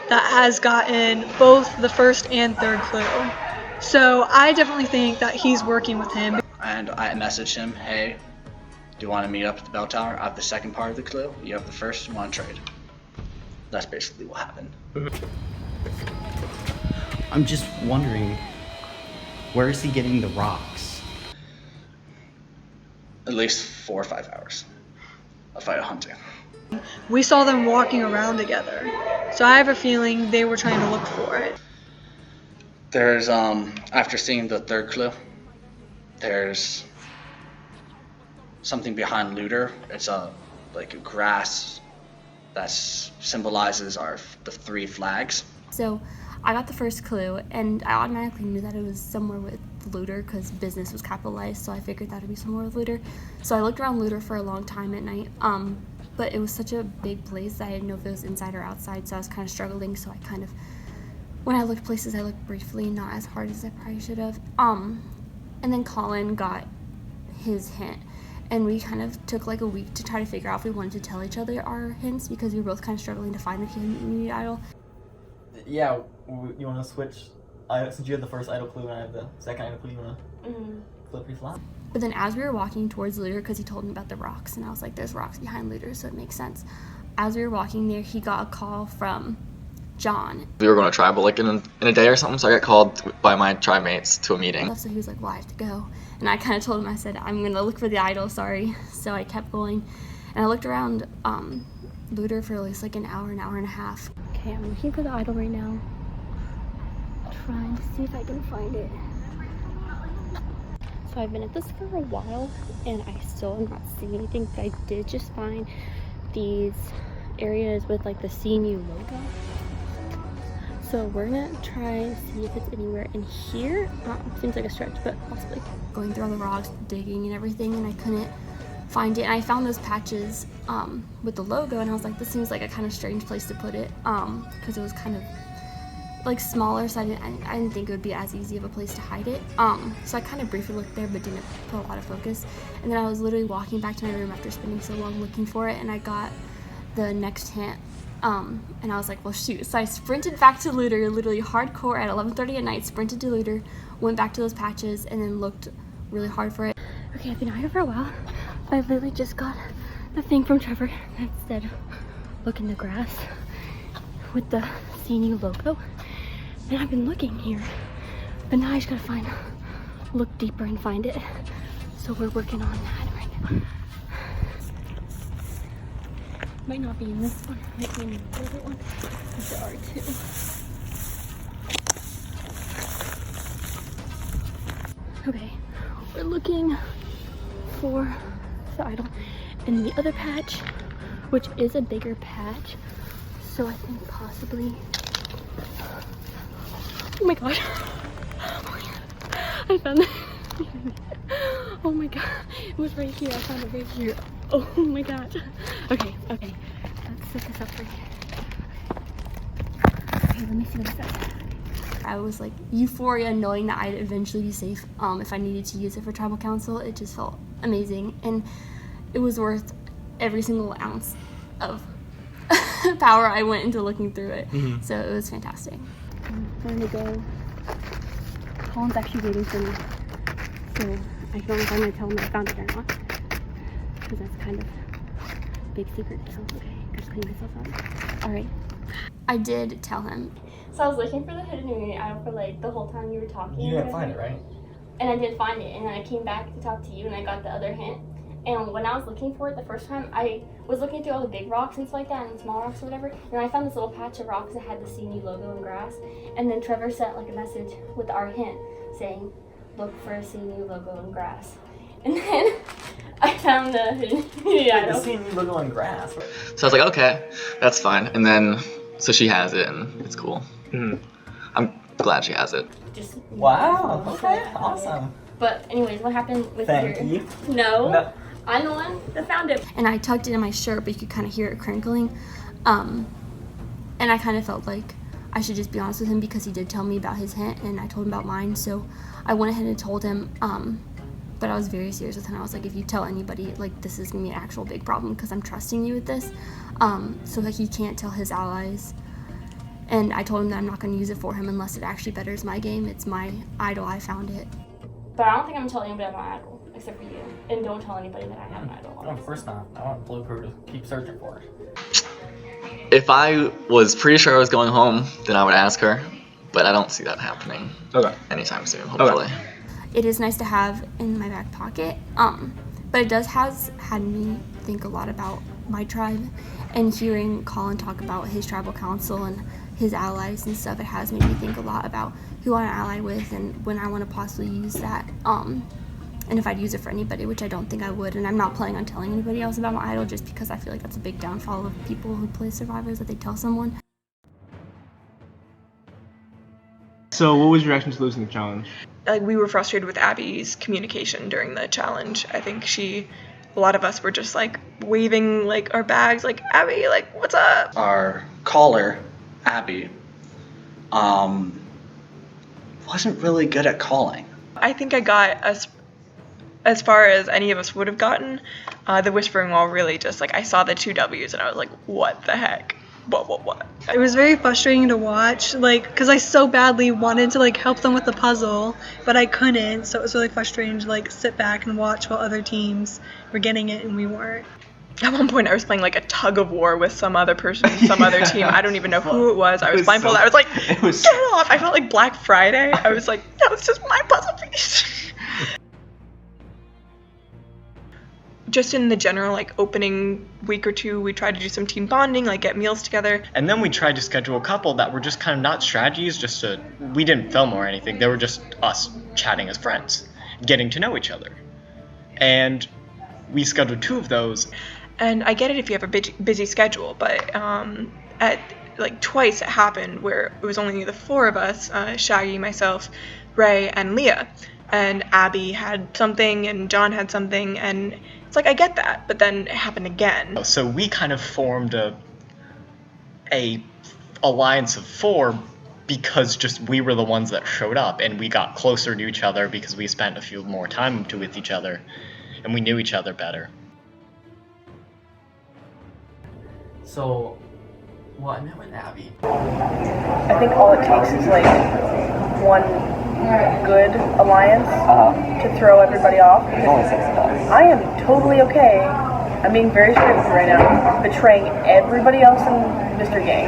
that has gotten both the first and third clue. So I definitely think that he's working with him. And I messaged him, hey, do you want to meet up at the bell tower? I have the second part of the clue. You have the first, you want to trade. That's basically what happened. I'm just wondering, where is he getting the rocks? At least 4 or 5 hours of fire hunting. We saw them walking around together. So I have a feeling they were trying to look for it. There's, after seeing the third clue, there's something behind Looter. It's like a grass that symbolizes the 3 flags. So I got the first clue, and I automatically knew that it was somewhere with Looter because business was capitalized, so I figured that would be somewhere with Looter. So I looked around Looter for a long time at night, but it was such a big place that I didn't know if it was inside or outside, so I was kind of struggling, so I kind of when I looked places, I looked briefly, not as hard as I probably should have. And then Colin got his hint, and we kind of took like a week to try to figure out if we wanted to tell each other our hints because we were both kind of struggling to find the community idol. Yeah, you want to switch? Since you had the first idol clue and I have the second idol clue, you want to flip your flop? But then as we were walking towards Looter, because he told me about the rocks, and I was like, there's rocks behind Looter, so it makes sense. As we were walking there, he got a call from John. We were going to tribal like in a day or something, so I got called by my tribe mates to a meeting. So he was like, well, I have to go. And I kind of told him, I said, I'm going to look for the idol, sorry. So I kept going. And I looked around Looter for at least like an hour and a half. Okay, I'm looking for the idol right now. Trying to see if I can find it. So I've been at this for a while, and I still am not seeing anything, but I did just find these areas with like the CNU logo. So we're gonna try and see if it's anywhere in here. Seems like a stretch, but possibly. Going through all the rocks, digging and everything, and I couldn't find it. And I found those patches with the logo, and I was like, this seems like a kind of strange place to put it, because it was kind of like smaller, so I didn't think it would be as easy of a place to hide it. So I kind of briefly looked there, but didn't put a lot of focus. And then I was literally walking back to my room after spending so long looking for it, and I got the next hint. And I was like, well, shoot. So I sprinted back to Looter, literally hardcore at 11:30 at night, sprinted to Looter, went back to those patches, and then looked really hard for it. Okay, I've been out here for a while. I literally just got the thing from Trevor that said, look in the grass with the CNU logo. And I've been looking here, but now I just gotta look deeper and find it. So we're working on that right now. Might not be in this one, might be in the other one, but there are two. Okay, we're looking for the idol in the other patch, which is a bigger patch. So I think possibly, oh my god, I found it. Oh my god, it was right here, I found it right here. Oh my god. Okay, let's set this up right here. Okay, let me see what it says. I was like euphoria knowing that I'd eventually be safe if I needed to use it for tribal council. It just felt amazing, and it was worth every single ounce of power I went into looking through it. So it was fantastic. I'm going to go. Colin's actually waiting for me, so I don't know if I'm going to tell him that I found it or not, because that's kind of a big secret. So okay, just clean myself up. All right. I did tell him. So I was looking for the hidden immunity idol for like the whole time you were talking. You didn't find it, right? And I did find it, and then I came back to talk to you, and I got the other hint. And when I was looking for it the first time, I was looking through all the big rocks and stuff like that, and small rocks or whatever, and I found this little patch of rocks that had the CNU logo in grass. And then Trevor sent like a message with our hint saying, look for a CNU logo in grass. And then I found the hidden immunity idol. The CNU logo in grass. So I was like, okay, that's fine. And then, so she has it, and it's cool. I'm glad she has it. Just wow, okay, awesome. But anyways, what happened with Thank your... you. No, I'm the one that found it. And I tucked it in my shirt, but you could kind of hear it crinkling. And I kind of felt like I should just be honest with him because he did tell me about his hint, and I told him about mine. So I went ahead and told him, but I was very serious with him. I was like, if you tell anybody, like, this is gonna be an actual big problem because I'm trusting you with this. So that he can't tell his allies. And I told him that I'm not going to use it for him unless it actually betters my game. It's my idol. I found it. But I don't think I'm telling anybody about my idol, except for you. And don't tell anybody that I have an idol. No, of course not. I want Blue Crew to keep searching for it. If I was pretty sure I was going home, then I would ask her. But I don't see that happening anytime soon, hopefully. It is nice to have in my back pocket. But it has had me think a lot about my tribe. And hearing Colin talk about his tribal council and his allies and stuff, it has made me think a lot about who I'm allied with and when I want to possibly use that, and if I'd use it for anybody, which I don't think I would. And I'm not planning on telling anybody else about my idol just because I feel like that's a big downfall of people who play Survivors, that they tell someone. So what was your reaction to losing the challenge? Like, we were frustrated with Abby's communication during the challenge. I think a lot of us were just like waving like our bags, like, Abby, like, what's up? Our caller, Abby, wasn't really good at calling. I think I got as far as any of us would have gotten. The Whispering Wall really just, like, I saw the 2 W's and I was like, what the heck? What? It was very frustrating to watch, like, because I so badly wanted to, like, help them with the puzzle, but I couldn't, so it was really frustrating to, like, sit back and watch while other teams were getting it and we weren't. At one point, I was playing, like, a tug of war with some other person, some other team. I don't even know who it was. I was blindfolded. I was like, get it off. I felt like Black Friday. I was like, that was just my puzzle piece. Just in the general, like, opening week or two, we tried to do some team bonding, like, get meals together. And then we tried to schedule a couple that were just kind of not strategies, we didn't film or anything. They were just us chatting as friends, getting to know each other. And we scheduled 2 of those. And I get it if you have a busy schedule, but at, like, twice it happened where it was only the 4 of us, Shaggy, myself, Ray, and Leah. And Abby had something, and John had something, and it's like, I get that, but then it happened again. So we kind of formed a alliance of 4 because just we were the ones that showed up, and we got closer to each other because we spent a few more time with each other, and we knew each other better. So, well, I met with Abby. I think all it takes is like one good alliance to throw everybody off. I am totally okay. I'm being very straight with you right now, betraying everybody else in Mr. Gang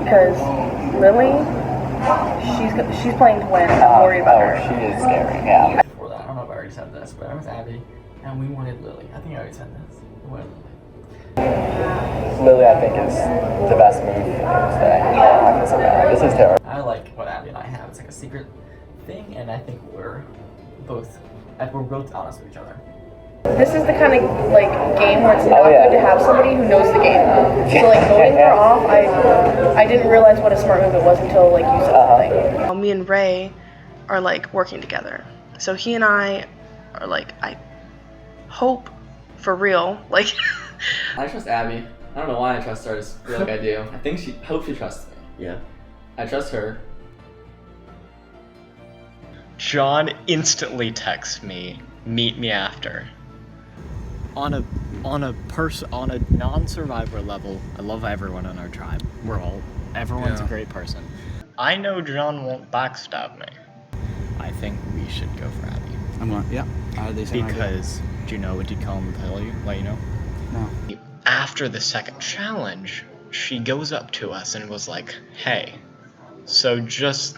because Lily, she's playing to win. I'm worried about her. She is scary. Yeah. Before that, I don't know if I already said this, but I was Abby, and we wanted Lily. I think I already said this. We wanted Lily. Lily, I think, is the best move today. This is terrible. I like what Abby and I have. It's like a secret thing, and I think we're both honest with each other. This is the kind of like game where it's not good to have somebody who knows the game. So like voting her off, I didn't realize what a smart move it was until like you said something. Me and Ray are like working together. So he and I are like, I hope for real, like. I trust Abby. I don't know why I trust her. I just feel like I do. I hope she trusts me. Yeah. I trust her. John instantly texts me, meet me after. On a non-survivor level, I love everyone on our tribe. Everyone's a great person. I know John won't backstab me. I think we should go for Abby. Because, do you know what did Colin let you know? No. After the second challenge, she goes up to us and was like, hey, so just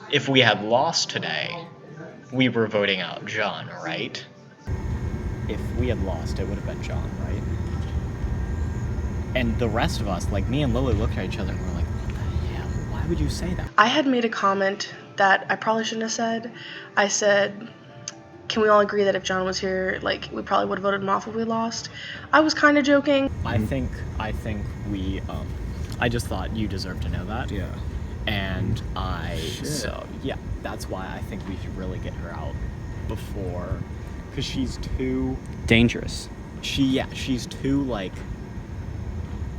if we had lost today, we were voting out John, right? If we had lost, it would have been John, right? And the rest of us, like me and Lily, looked at each other and were like, what the hell? Why would you say that? I had made a comment that I probably shouldn't have said. I said, can we all agree that if John was here, like, we probably would have voted him off if we lost? I was kind of joking. I think we, I just thought you deserve to know that. Yeah. And so, yeah, that's why I think we should really get her out before, because she's too... dangerous. She's too, like,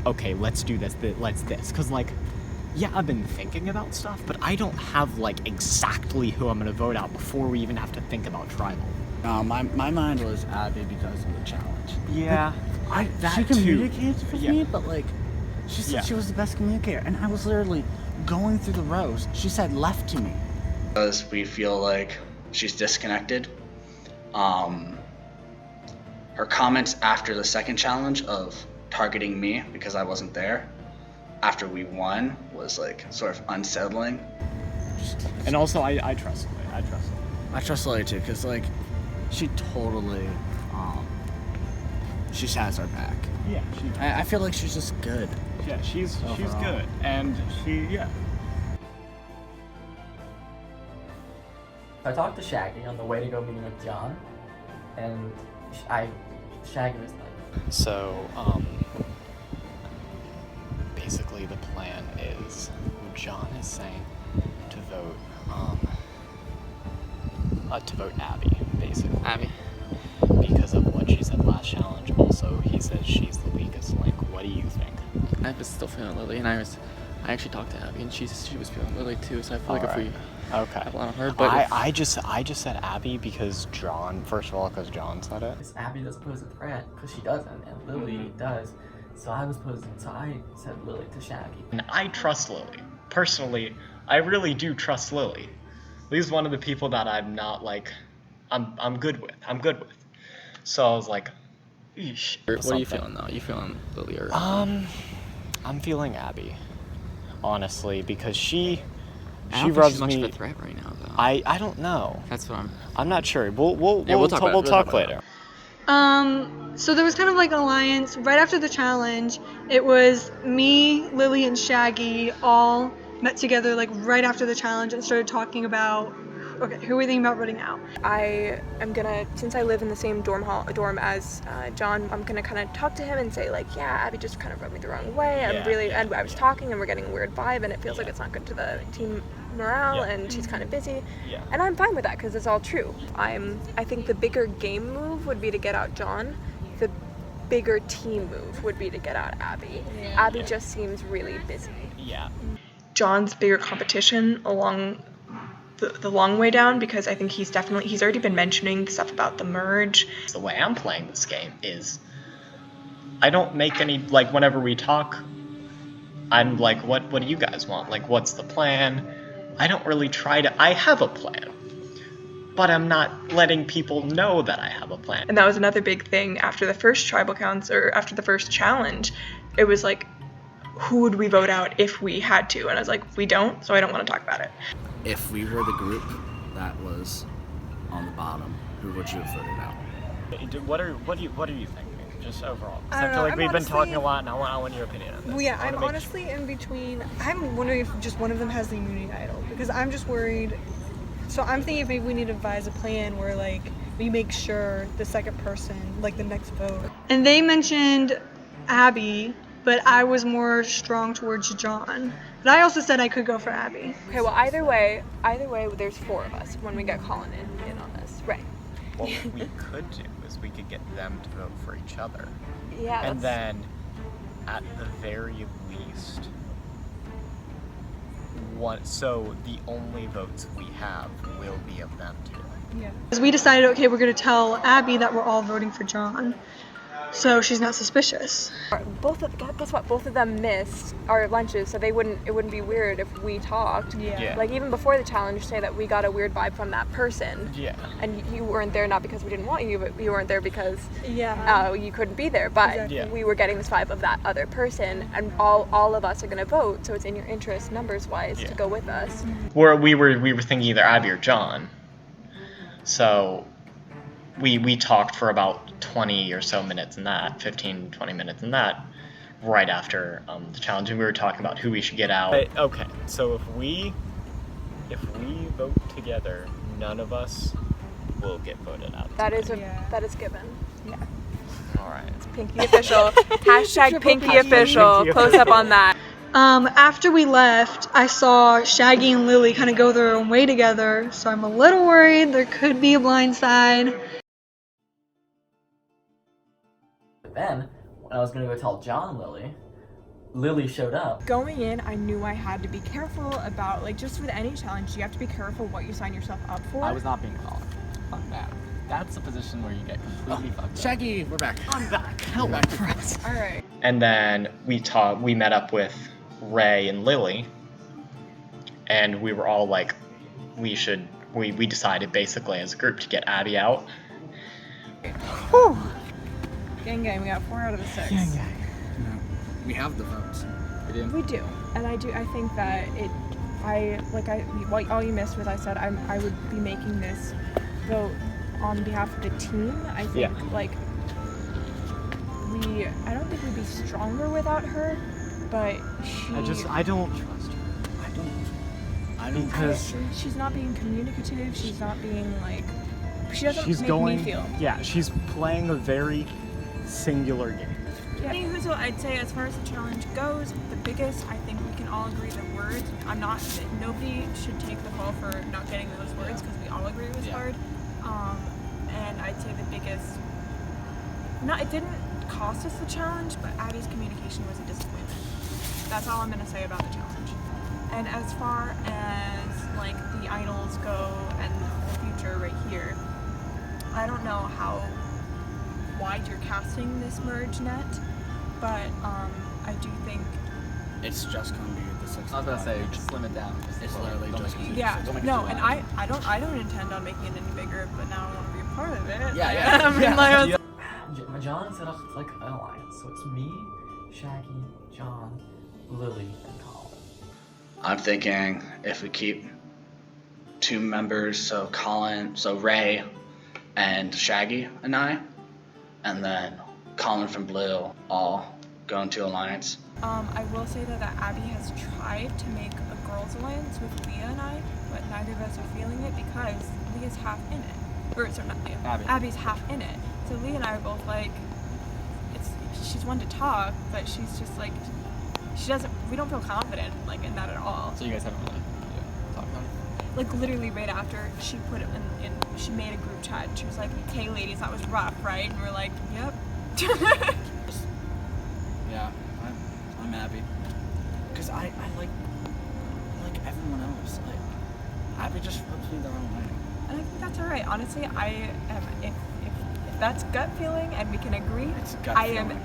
okay, let's do this, because, like, yeah, I've been thinking about stuff, but I don't have, like, exactly who I'm going to vote out before we even have to think about tribal. My mind was Abby because of the challenge. Yeah, she communicated with me, but, like, she said she was the best communicator, and I was literally going through the rows. She said left to me. Because we feel like she's disconnected. Her comments after the second challenge of targeting me because I wasn't there after we won was like sort of unsettling. And also, I trust Lily. I trust Lily too, because like she totally, she has our back. Yeah, I feel like she's just good. Yeah, she's overall. good, and I talked to Shaggy on the way to go meeting with John, and Shaggy was like, so, basically the plan is, John is saying to vote Abby, basically. Abby? Because of what she said last challenge. Also, he says she's the weakest link. What do you think? I was still feeling Lily, and I was I actually talked to Abby, and she was feeling Lily too. So I feel like if we have one on her, but I just said Abby because John. First of all, because John said it. Abby doesn't pose a threat because she doesn't, and Lily does. So I said Lily to Shaggy. And I trust Lily. Personally, I really do trust Lily. Lily's one of the people that I'm not like, I'm good with. So I was like, eesh. What are you feeling though? You feeling Lily or? I'm feeling Abby, honestly, because she she's rubs much me. of a threat right now, though. I don't know. That's what I'm not sure. We'll talk later. So there was kind of like an alliance right after the challenge. It was me, Lily, and Shaggy all met together like right after the challenge and started talking about, okay, who are we thinking about voting out? I am gonna, since I live in the same dorm as John, I'm gonna kind of talk to him and say like, yeah, Abby just kind of rubbed me the wrong way. And I was talking and we're getting a weird vibe and it feels like it's not good to the team morale and she's kind of busy. And I'm fine with that because it's all true. I think the bigger game move would be to get out John. The bigger team move would be to get out Abby. Abby just seems really busy. John's bigger competition along the long way down, because I think he's already been mentioning stuff about the merge. The way I'm playing this game is I don't make any, like, whenever we talk, I'm like, what do you guys want? Like, what's the plan? I don't really I have a plan, but I'm not letting people know that I have a plan. And that was another big thing after the first tribal counts, or after the first challenge. It was like, who would we vote out if we had to? And I was like, we don't, so I don't want to talk about it. If we were the group that was on the bottom, who would you have voted out? What are you thinking? Just overall. I feel like we've been talking a lot, and I want your opinion on this. Well, yeah, I'm honestly in between. I'm wondering if just one of them has the immunity idol, because I'm just worried. So I'm thinking if maybe we need to devise a plan where like we make sure the second person, like the next vote. And they mentioned Abby, but I was more strong towards John. But I also said I could go for Abby. Okay, well either way, there's 4 of us when we get Colin in on this, right? What we could do is we could get them to vote for each other. Yeah. And then, at the very least, so the only votes we have will be of them two. Yeah. Because we decided, okay, we're gonna tell Abby that we're all voting for John, so she's not suspicious. Guess what? Both of them missed our lunches, so it wouldn't be weird if we talked. Yeah. Like even before the challenge, say that we got a weird vibe from that person. Yeah. And you weren't there not because we didn't want you, but you weren't there because you couldn't be there. But we were getting this vibe of that other person, and all of us are gonna vote, so it's in your interest, numbers wise, to go with us. We were thinking either Abby or John. So we talked for about 20 or so minutes in that, 15-20 minutes in that, right after the challenge, and we were talking about who we should get out. Okay, so if we vote together, none of us will get voted out. That is given. Yeah. All right. It's Pinky official. Hashtag Pinky official. Close up on that. After we left, I saw Shaggy and Lily kind of go their own way together, so I'm a little worried there could be a blind side. But then, when I was gonna go tell John and Lily showed up. Going in, I knew I had to be careful about, like, just with any challenge, you have to be careful what you sign yourself up for. I was not being called on that. That's a position where you get completely fucked up. Shaggy, we're back. I'm back. Hell, back for us. All right. And then we met up with Ray and Lily, and we were all like, we decided basically as a group to get Abby out. Whew. Gang, we got 4 out of the 6. Gang. No, we have the votes. We do, and I think that all you missed was I said I would be making this vote on behalf of the team. I think I don't think we'd be stronger without her, but I don't trust her. I don't because she's not being communicative. She's not being like, she doesn't make me feel. Yeah, she's playing a very singular game. Yeah. So I'd say as far as the challenge goes, the biggest, I think we can all agree the words. Nobody should take the fall for not getting those words because we all agree it was hard. And I'd say the biggest, it didn't cost us the challenge, but Abby's communication was a disappointment. That's all I'm gonna say about the challenge. And as far as like the idols go and the future right here, I don't know how wide you're casting this merge net, but I do think it's just gonna be the 6. I was gonna say, just slim it down. It's literally just gonna be yeah, 6. no, and I don't intend on making it any bigger, but now I want to be a part of it. Yeah. I mean, like, John set up like an alliance, so it's me, Shaggy, John, Lily, and Colin. I'm thinking if we keep 2 members, so Ray and Shaggy and I, and then Colin from Blue all go into alliance. I will say that Abby has tried to make a girls' alliance with Leah and I, but neither of us are feeling it because Leah's half in it. Or sorry, not Leah. Abby's half in it. So Leah and I are both like, she's one to talk, but she's just like, we don't feel confident like in that at all. So you guys haven't really talked about it? Like literally right after she put it in she made a group chat and she was like, "Okay, ladies, that was rough, right?" And we're like, "Yep." Yeah, I'm happy. Because I like everyone else. Like, Abby just rubs me the wrong way. And I think that's alright. Honestly, I am if that's gut feeling and we can agree, It's gut I feeling. am.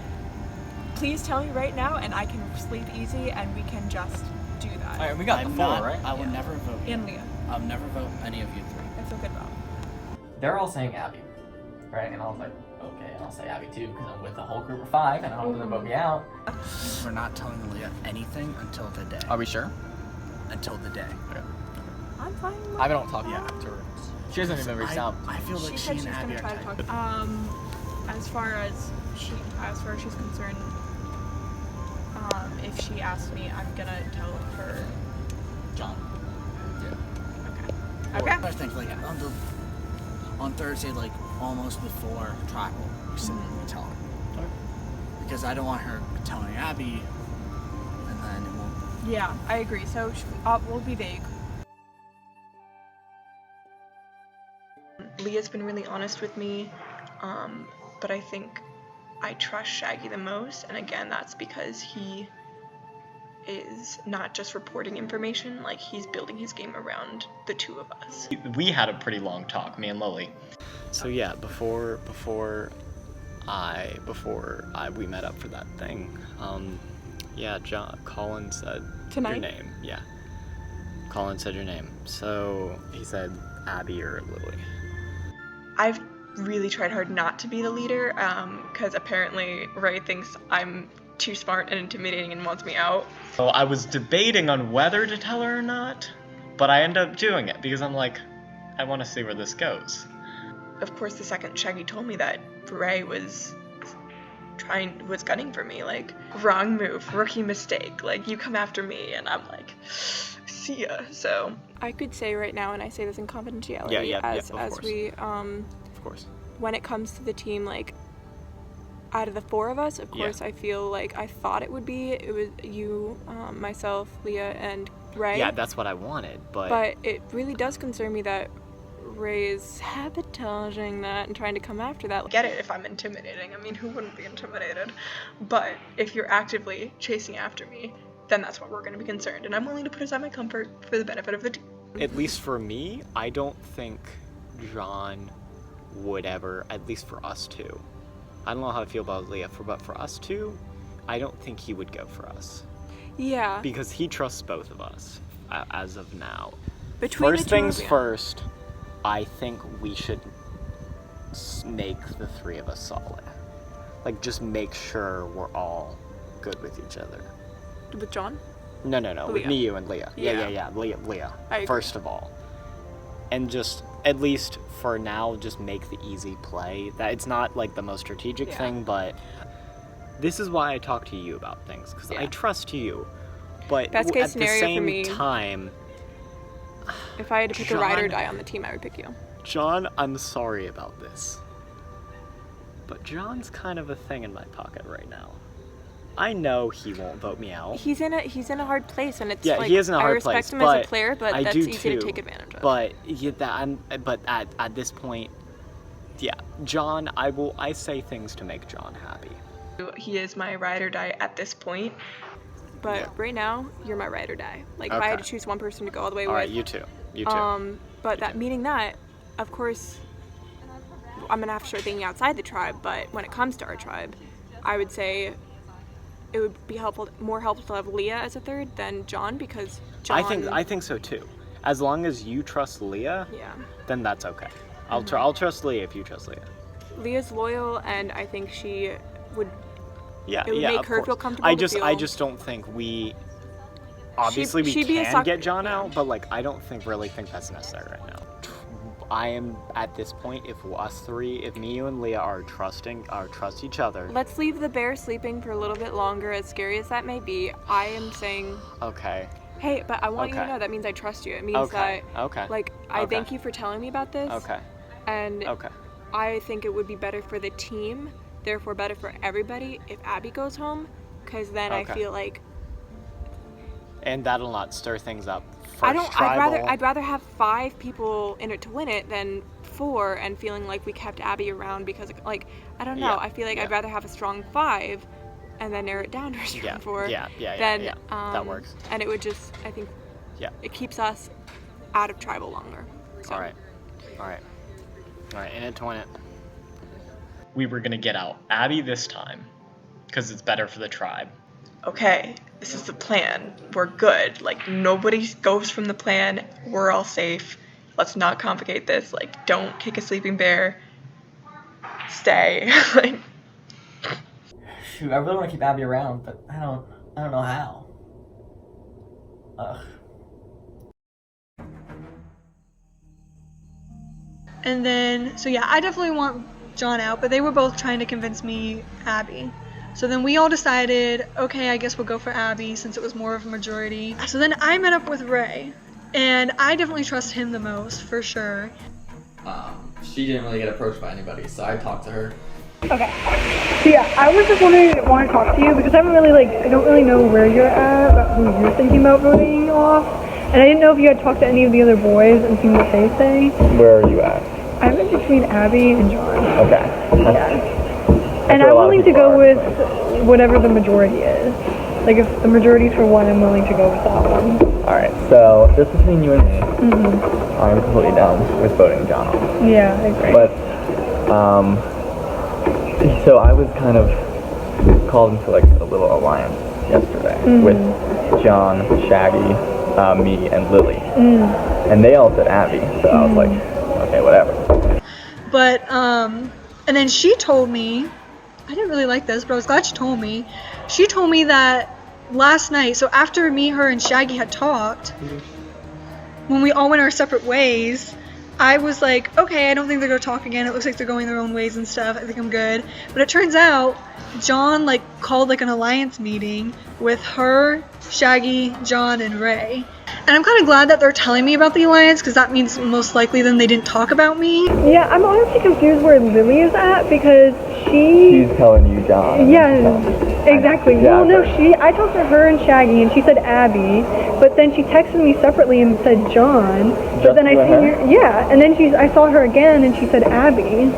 Please tell me right now, and I can sleep easy, and we can just do that. Alright, we got the 4, right? I would never vote you. And Leah. I'll never vote any of you 3. I feel good about. They're all saying Abby, right? And I was like, okay, I'll say Abby too, because I'm with a whole group of 5, and I don't want them to vote me out. We're not telling Leah anything until the day. Are we sure? Until the day. Okay. I'm fine. I don't talk to her. She doesn't even reach out. I feel like She she said and she's Abby gonna are try to tight. talk. As far as she's concerned, if she asks me, I'm gonna tell her. John. Okay. I think like on Thursday, like almost before tribal, we sit and we tell her. Because I don't want her telling Abby, and then it won't. Yeah, I agree. So we'll be vague. Leah's been really honest with me, but I think I trust Shaggy the most, and again, that's because he is not just reporting information, like he's building his game around the 2 of us. We had a pretty long talk, me and Lily. So yeah, before we met up for that thing, Colin said Tonight? your name. Yeah. Colin said your name. So he said Abby or Lily. I've really tried hard not to be the leader, because apparently Ray thinks I'm too smart and intimidating and wants me out. So I was debating on whether to tell her or not, but I ended up doing it because I'm like, I want to see where this goes. Of course, the second Shaggy told me that Ray was gunning for me, like, wrong move, rookie mistake, like, you come after me, and I'm like, see ya. So I could say right now, and I say this in confidentiality, as we, of course, when it comes to the team, like, out of the 4 of us, of course, I feel like I thought it was you, myself, Leah, and Ray. Yeah, that's what I wanted, But it really does concern me that Ray is sabotaging that and trying to come after that. Get it if I'm intimidating. I mean, who wouldn't be intimidated? But if you're actively chasing after me, then that's what we're going to be concerned. And I'm willing to put aside my comfort for the benefit of the team. At least for me, I don't think John would ever, at least for us 2. I don't know how I feel about Leah, but for us 2, I don't think he would go for us. Yeah. Because he trusts both of us, as of now. Between first the 2 things of you. first, I think we should make the 3 of us solid. Like, just make sure we're all good with each other. With John? No, with Leah. me, you, and Leah. Yeah. Leah. I agree. First of all. And just, at least for now, just make the easy play. That it's not, like, the most strategic thing, but this is why I talk to you about things, because I trust you. But Best case at the scenario same for me, time... If I had to pick a ride or die on the team, I would pick you. John, I'm sorry about this, but John's kind of a thing in my pocket right now. I know he won't vote me out. He's in a hard place, and it's he is in a hard place. I respect him as a player, but I that's do easy too, to take advantage of. But at this point, John, I say things to make John happy. He is my ride or die at this point. but right now you're my ride or die. Like if I had to choose one person to go all the way with. All right, you too. You too. But that meaning that, of course, I'm gonna have to start thinking outside the tribe. But when it comes to our tribe, I would say it would be more helpful to have Leah as a third than John, because John. I think so too. As long as you trust Leah, then that's okay. I'll trust Leah if you trust Leah. Leah's loyal, and I think she would. Yeah, it would make her feel comfortable. I just don't think we. Obviously, we can get John out, but like I don't really think that's necessary right now. I am at this point. If me, you, and Leah trust each other. Let's leave the bear sleeping for a little bit longer, as scary as that may be. I am saying. Okay. Hey, but I want you to know that means I trust you. It means that. Like I thank you for telling me about this. Okay. And. I think it would be better for the team, therefore better for everybody, if Abby goes home, because then I feel like. And that'll not stir things up. I'd rather have 5 people in it to win it than 4, and feeling like we kept Abby around because like I don't know. I feel like I'd rather have a strong 5, and then narrow it down to a strong 4. Then that works. And it would just it keeps us out of tribal longer. So. All right, in it to win it. We were gonna get out Abby this time, because it's better for the tribe. Okay, this is the plan. We're good. Like, nobody goes from the plan. We're all safe. Let's not complicate this. Like, don't kick a sleeping bear. Stay. Like. Shoot, I really want to keep Abby around, but I don't know how. Ugh. And then, so yeah, I definitely want John out, but they were both trying to convince me Abby. So then we all decided, okay, I guess we'll go for Abby since it was more of a majority. So then I met up with Ray, and I definitely trust him the most, for sure. She didn't really get approached by anybody, so I talked to her. Okay. So yeah, I was just want to talk to you because I don't really know where you're at, about who you're thinking about voting off. And I didn't know if you had talked to any of the other boys and seen what they say. Where are you at? I'm in between Abby and John. Okay. Yeah. And I'm willing to go with whatever the majority is. Like if the majority's for one, I'm willing to go with that one. Alright, so just between you and me, I'm completely down with voting John off. Yeah, I agree. But, so I was kind of called into like a little alliance yesterday with John, Shaggy, me, and Lily. And they all said Abby, so I was like, okay, whatever. But, and then she told me, I didn't really like this, but I was glad she told me that last night, so after me, her, and Shaggy had talked, when we all went our separate ways, I was like, okay, I don't think they're gonna talk again. It looks like they're going their own ways and stuff. I think I'm good. But it turns out John called an alliance meeting with her, Shaggy, John, and Ray. And I'm kind of glad that they're telling me about the alliance because that means most likely then they didn't talk about me. Yeah, I'm honestly confused where Lily is at because she's telling you John. Yeah, exactly. Well, no, I talked to her and Shaggy and she said Abby, but then she texted me separately and said John. But then I seen her, and then I saw her again and she said Abby.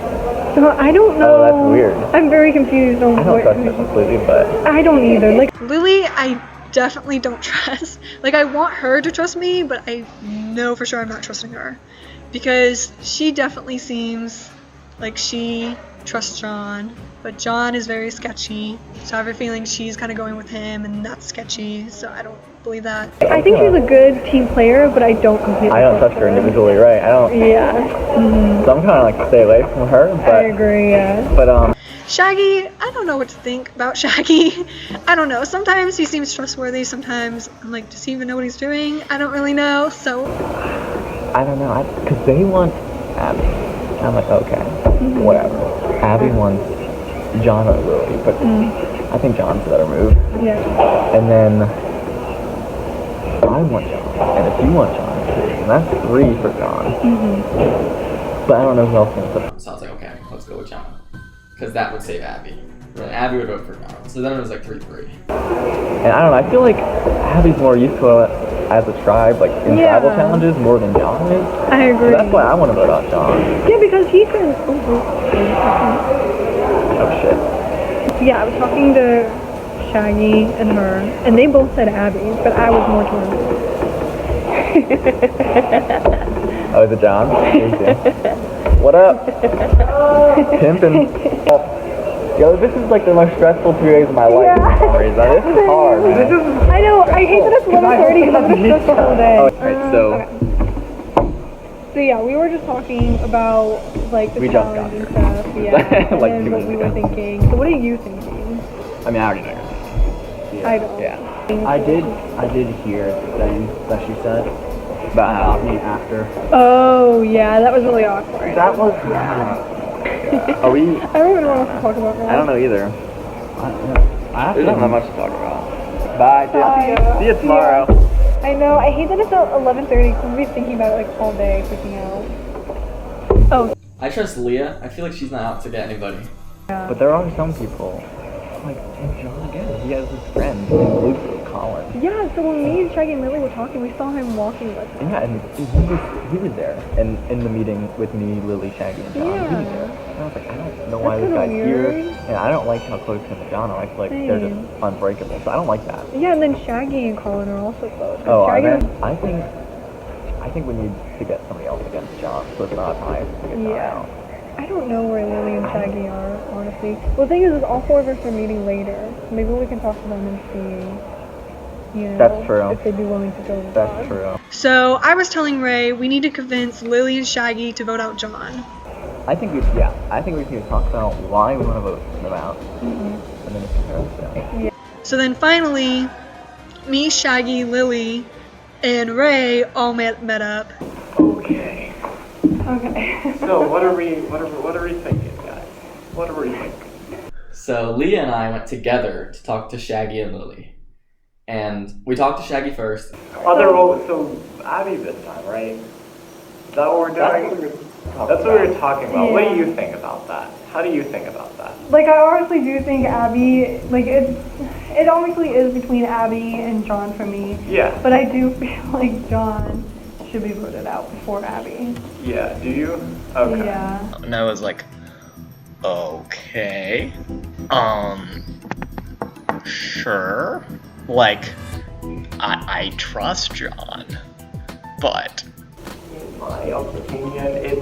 So I don't know. Oh, that's weird. I'm very confused on I don't trust her completely, but I don't either. Lily, I definitely don't trust. I want her to trust me, but I know for sure I'm not trusting her because she definitely seems like she trusts John, but John is very sketchy, so I have a feeling she's kind of going with him and that's sketchy, so I don't believe that. I think she's a good team player, but I don't completely trust her individually, right? I don't. Yeah. So I'm kind of stay away from her, but I agree, yeah. But Shaggy, I don't know what to think about Shaggy. I don't know. Sometimes he seems trustworthy. Sometimes I'm like, does he even know what he's doing? I don't really know. So I don't know. Because they want Abby. I'm like, okay, whatever. Abby wants John or Lily, but I think John's the better move. Yeah. And then I want John, and if you want John, and that's 3 for John. But I don't know who else can put it. So I was like, okay, let's go with John. Because that would save Abby. And Abby would vote for John. So then it was 3-3. And I don't know, I feel like Abby's more used to it as a tribe, in tribal challenges more than John is. I agree. So that's why I want to vote out John. Yeah, because he can. Oh shit. Yeah, I was talking to Shaggy, and her, and they both said Abby, but I was more torn. Oh, is it John? What up? Pimpin'. Yo, this is like the most stressful 2 days of my life. This is hard, man. I know, I hate that it's 11:30 because I'm gonna stress the whole day. Alright, so So yeah, we were just talking about like the We just challenge and got stuff, yeah, Like and then 2 what minutes we were ago. thinking. So what are you thinking? I mean, I already know. I don't. Yeah. I did hear the thing that she said about me after. Oh yeah, that was really awkward. That was. Are we? I don't even know what else to talk about now. I don't know either. There's not that much to talk about. Bye, Tim. Bye. See you tomorrow. I know. I hate that it's 11:30 because I'm gonna be thinking about it like all day, freaking out. Oh. I trust Leah. I feel like she's not out to get anybody. But there are some people, like John again. He has his friend named Luke Collins. Yeah. So when me and Shaggy and Lily were talking, we saw him walking with us. Yeah, and he was there, and in the meeting with me, Lily, Shaggy, and John. He was there. And I was like, I don't know why That's this guy's kinda here, weird. and I don't like how close him and John are. I feel like they're just unbreakable, so I don't like that. Yeah, and then Shaggy and Colin are also close. Oh, Shaggy I think we need to get somebody else against John, so it's not high to get John out. I don't know where Lily and Shaggy are, honestly. Well, the thing is all 4 of us are meeting later. Maybe we can talk to them and see, you know, That's true. if they'd be willing to go with That's us. true. So I was telling Ray we need to convince Lily and Shaggy to vote out John. I think we need to talk about why we want to vote them out, and then compare them. Yeah. So then finally, me, Shaggy, Lily, and Ray all met up. Okay. Okay. So what are we thinking, guys? What are we thinking? So Leah and I went together to talk to Shaggy and Lily. And we talked to Shaggy first. So Abby this time, right? Is that what we're doing? That's what we were talking about. What do you think about that? How do you think about that? Like, I honestly do think Abby, like, it obviously is between Abby and John for me. Yeah. But I do feel like John should be voted out before Abby. Yeah, do you? Okay. Yeah. And I was like, okay, sure. Like, I trust John, but In my opinion, it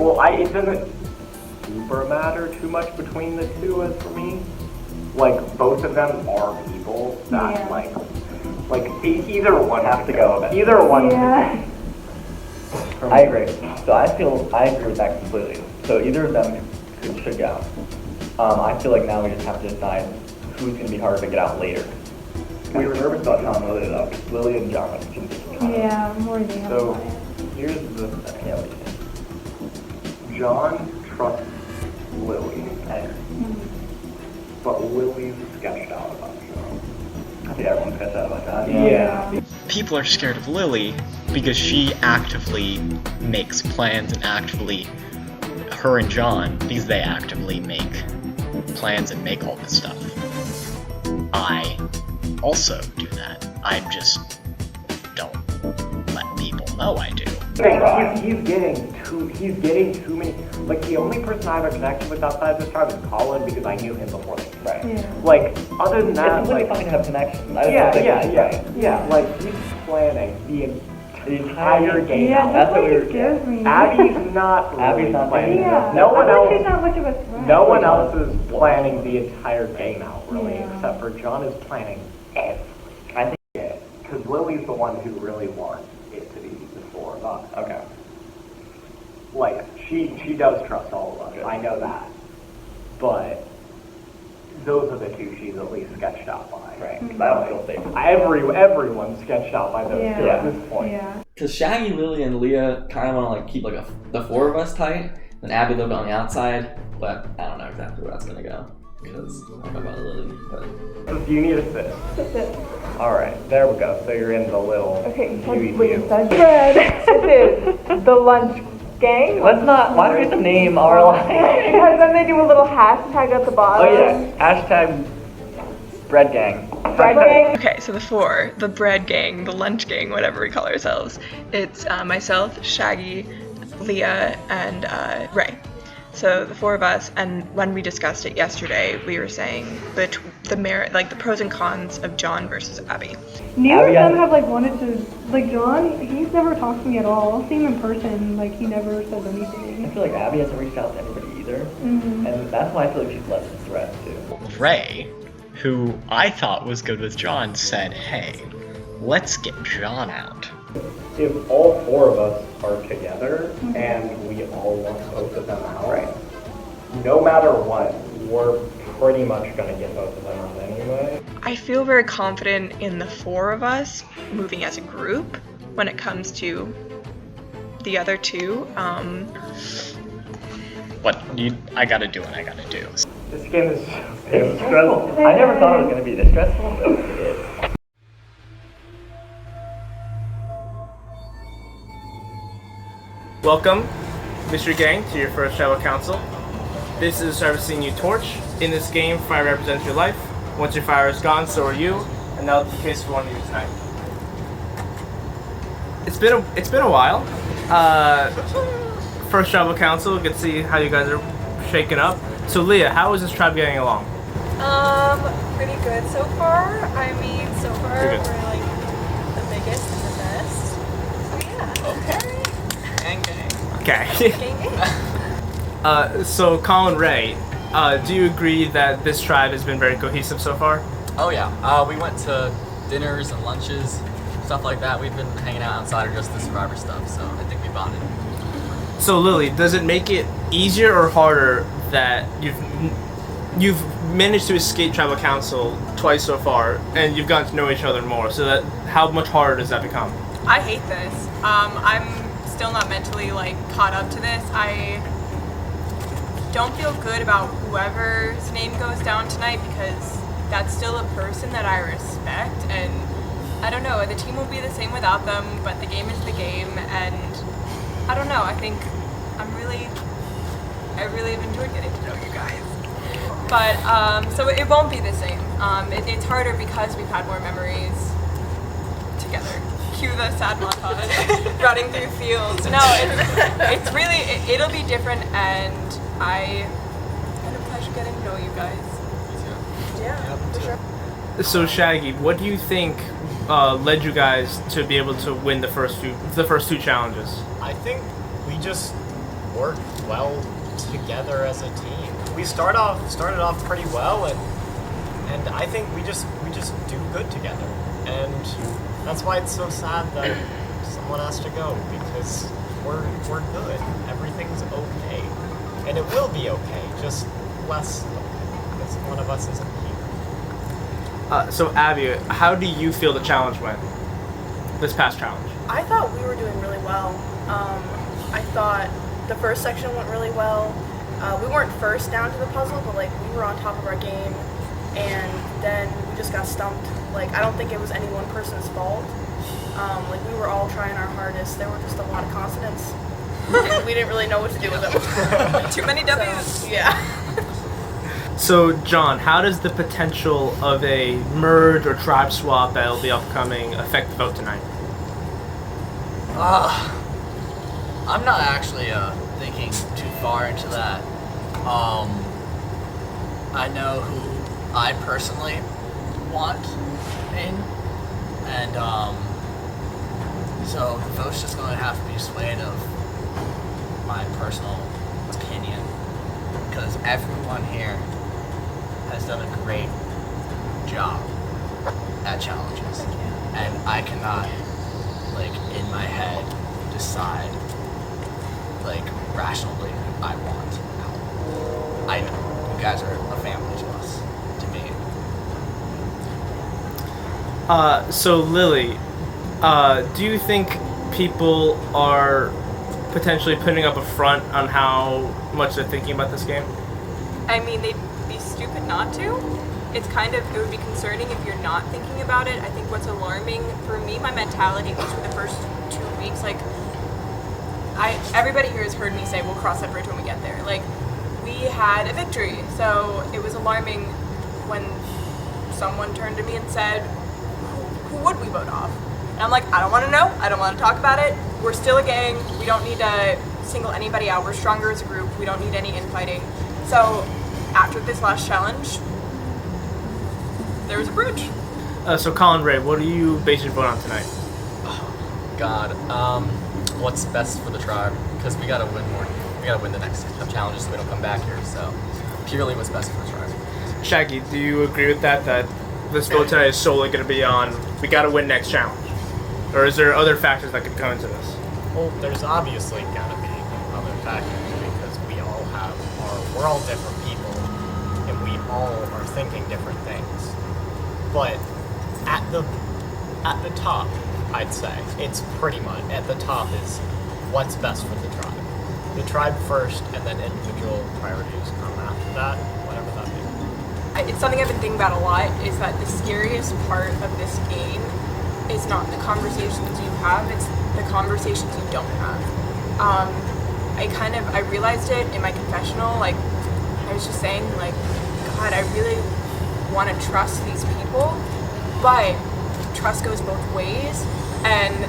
doesn't super matter too much between the two as for me. Like, both of them are people that, like either one has to go. Either one. Yeah. I agree. So I agree with that completely. So either of them should go. I feel like now we just have to decide who's going to be harder to get out later. We were nervous about John and Lily though. Lily and John can just Yeah, more than So, here's the thing. John trusts Lily, but Lily's sketched out about John. I think everyone's sketched out about John. Yeah. people are scared of Lily because she actively makes plans and her and John, because they actively make plans and make all this stuff. I also do that. I just don't let people know I do. He's getting too many. Like, the only person I have a connection with outside of this tribe is Colin because I knew him before this. Right. Yeah. Like, other than that, It's really like, fun to have connections. Yeah. Like, he's planning the entire game. Yeah, out. that's what scares me. Abby's not really planning. Yeah. No one else. She's not much of a threat. No one else is planning the entire game out, really, except for John is planning everything. I think because Lily's the one who really wants it to be the four of us. Okay. Like, she does trust all of us. I know that. But those are the two she's at least sketched out by. Right. I don't feel safe. Everyone's sketched out by those two at this point. Yeah. Because Shaggy, Lily, and Leah kind of want to like keep like the four of us tight, and Abby lived on the outside. But I don't know exactly where that's gonna go because I don't know about Lily. But You need a sit. All right, there we go. So you're in the little. Okay, viewy wait, view. that's bread. This is the lunch gang. Let's not. Why do we have to name our life? Because then they do a little hashtag at the bottom. Oh yeah. Hashtag bread gang. Bread gang. Okay, so the bread gang, the lunch gang, whatever we call ourselves. It's myself, Shaggy, Leah, and Ray. So the four of us, and when we discussed it yesterday, we were saying the pros and cons of John versus Abby. Neither of them have like wanted to, like John, he's never talked to me at all. I'll see him in person, like he never says anything. I feel like Abby hasn't reached out to anybody either, and that's why I feel like she's less of a threat too. Ray, who I thought was good with John, said, hey, let's get John out. If all four of us are together and we all want both of them out, no matter what, we're pretty much going to get both of them out anyway. I feel very confident in the four of us moving as a group when it comes to the other two. I gotta do what I gotta do. This game is stressful. I never thought it was going to be this stressful, but it is. Welcome, Mr. Gang, to your first Tribal Council. This is servicing you Torch. In this game, fire represents your life. Once your fire is gone, so are you. And that's the case for one of you tonight. It's been a while. First Tribal Council. Good to see how you guys are shaking up. So Leah, how is this tribe getting along? Pretty good so far. I mean, so far Pretty we're good. like the biggest and the best. So yeah. Okay. Gang gang. Okay. Gang gang. So Colin Ray, do you agree that this tribe has been very cohesive so far? Oh yeah, we went to dinners and lunches, stuff like that. We've been hanging out outside of just the Survivor stuff, so I think we bonded. So Lily, does it make it easier or harder that you've managed to escape Tribal Council twice so far, and you've gotten to know each other more? So that how much harder does that become? I hate this. I'm still not mentally like caught up to this. I don't feel good about whoever's name goes down tonight because that's still a person that I respect, and I don't know, the team will be the same without them, but the game is the game, and I don't know, I think I really have enjoyed getting to know you guys. But, so it won't be the same. It's harder because we've had more memories together. Cue the sad montage, running through fields. No, it's really, it'll be different, and I had a pleasure getting to know you guys. Yeah, for sure. So Shaggy, what do you think led you guys to be able to win the first two challenges? I think we just worked well together as a team. We started off pretty well, and I think we just do good together. And that's why it's so sad that someone has to go, because we're good. Everything's okay, and it will be okay. Just less okay, because one of us isn't here. So Abby, how do you feel the challenge went? This past challenge. I thought we were doing really well. I thought the first section went really well. We weren't first down to the puzzle, but like we were on top of our game, and then we just got stumped. Like I don't think it was any one person's fault. Like we were all trying our hardest. There were just a lot of consonants, and we didn't really know what to do with them. Too many W's. So, yeah. So John, how does the potential of a merge or tribe swap that will be upcoming affect the vote tonight? I'm not actually thinking too far into that. I know who I personally want in, and so the vote's just going to have to be swayed of my personal opinion, because everyone here has done a great job at challenges, and I cannot, like, in my head decide, like, rationally who I want. I know you guys are a family to us, to me. So Lily, do you think people are potentially putting up a front on how much they're thinking about this game? I mean, they'd be stupid not to. It would be concerning if you're not thinking about it. I think what's alarming for me, my mentality was for the first 2 weeks, like, everybody here has heard me say we'll cross that bridge when we get there. Like, we had a victory, so it was alarming when someone turned to me and said, who would we vote off? And I'm like, I don't want to know. I don't want to talk about it. We're still a gang. We don't need to single anybody out. We're stronger as a group. We don't need any infighting. So after this last challenge, there was a bridge. So Colin Ray, what do you base your vote on tonight? God, what's best for the tribe? Because we gotta win more. We gotta win the next challenges so we don't come back here. So purely what's best for the tribe. Shaggy, do you agree with that? That this vote tonight is solely going to be on we gotta win next challenge, or is there other factors that could come into this? Well, there's obviously gotta be other factors because we're all different people and we all are thinking different things. But at the top, I'd say it's pretty much at the top is what's best for the tribe. The tribe first, and then individual priorities come after that, whatever that be. It's something I've been thinking about a lot, is that the scariest part of this game is not the conversations you have, it's the conversations you don't have. I realized it in my confessional, like, I was just saying, like, God, I really want to trust these people, but trust goes both ways, and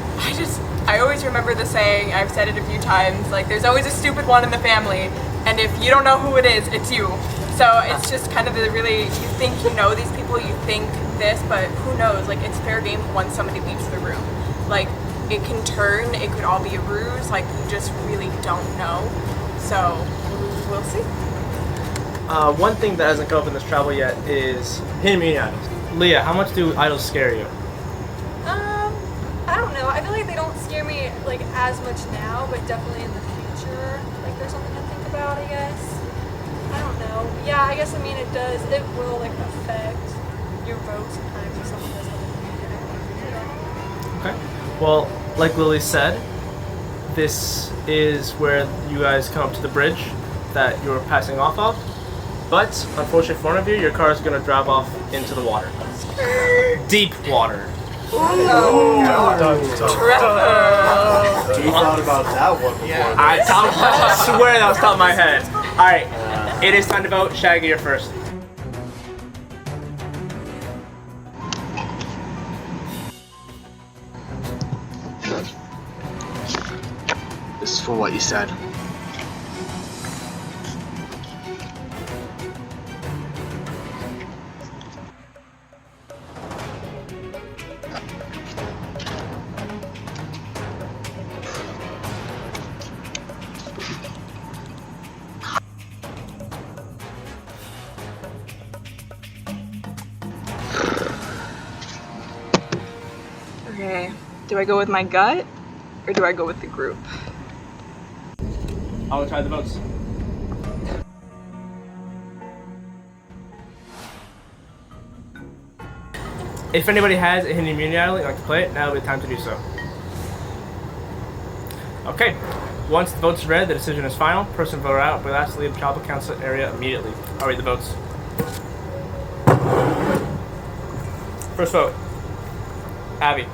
I always remember the saying, I've said it a few times, like, there's always a stupid one in the family, and if you don't know who it is, it's you. So it's just kind of you think you know these people, you think this, but who knows, like, it's fair game once somebody leaves the room. Like, it can turn, it could all be a ruse, like, you just really don't know. So, we'll see. One thing that hasn't come up in this travel yet is hidden immunity idols. Leah, how much do idols scare you? I don't know. I feel like they don't scare me like as much now, but definitely in the future, like there's something to think about, I guess. I don't know. Yeah, I guess, I mean, it does. It will, like, affect your vote sometimes if someone does have a Okay. Well, like Lily said, this is where you guys come up to the bridge that you're passing off of. But, unfortunately for one of you, your car is going to drive off into the water. Deep water. You thought about that one before. I swear that was top of my head. Alright, it is time to vote. Shaggy, you're first. This is for what you said. Okay, do I go with my gut or do I go with the group? I'll try the votes. If anybody has a hidden immunity idol, you'd like to play it, now would be the time to do so. Okay, once the votes are read, the decision is final. Person voted out, but has to leave the tribal council area immediately. I'll read the votes. First vote, Abby.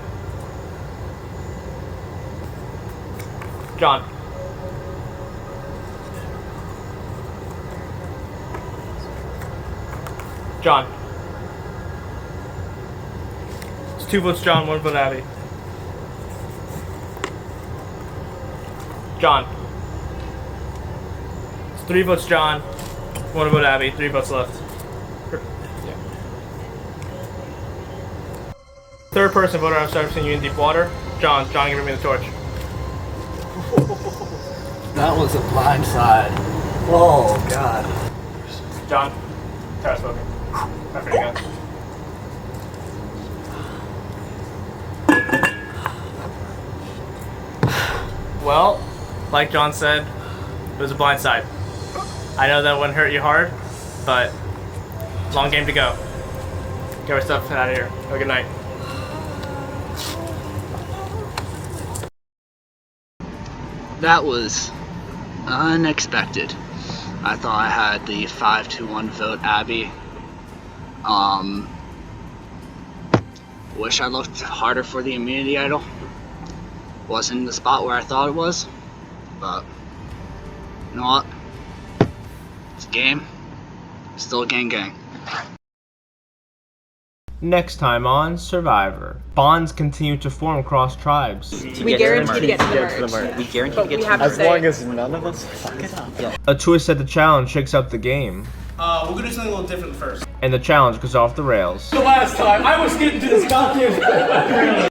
John. John. It's 2 votes John, 1 vote Abby. John. It's 3 votes John, 1 vote Abby, 3 votes left. Third person voter I'm servicing you in deep water. John, give me the torch. That was a blind side. Oh, God. John, try smoking. After you guys. Well, like John said, it was a blind side. I know that wouldn't hurt you hard, but long game to go. Get our stuff out of here. Have a good night. That was unexpected. I thought I had the 5-1 vote Abby. Wish I looked harder for the immunity idol. Wasn't in the spot where I thought it was, but you know what? It's a game. Still a gang. Next time on Survivor. Bonds continue to form across tribes. We guarantee to get to the merge. We guarantee But to get we to have the to merge. say- as none of us fuck it up. Yeah. A twist at the challenge shakes out the game, We're gonna do something a little different first. and the challenge goes off the rails. The last time I was getting to this goddamn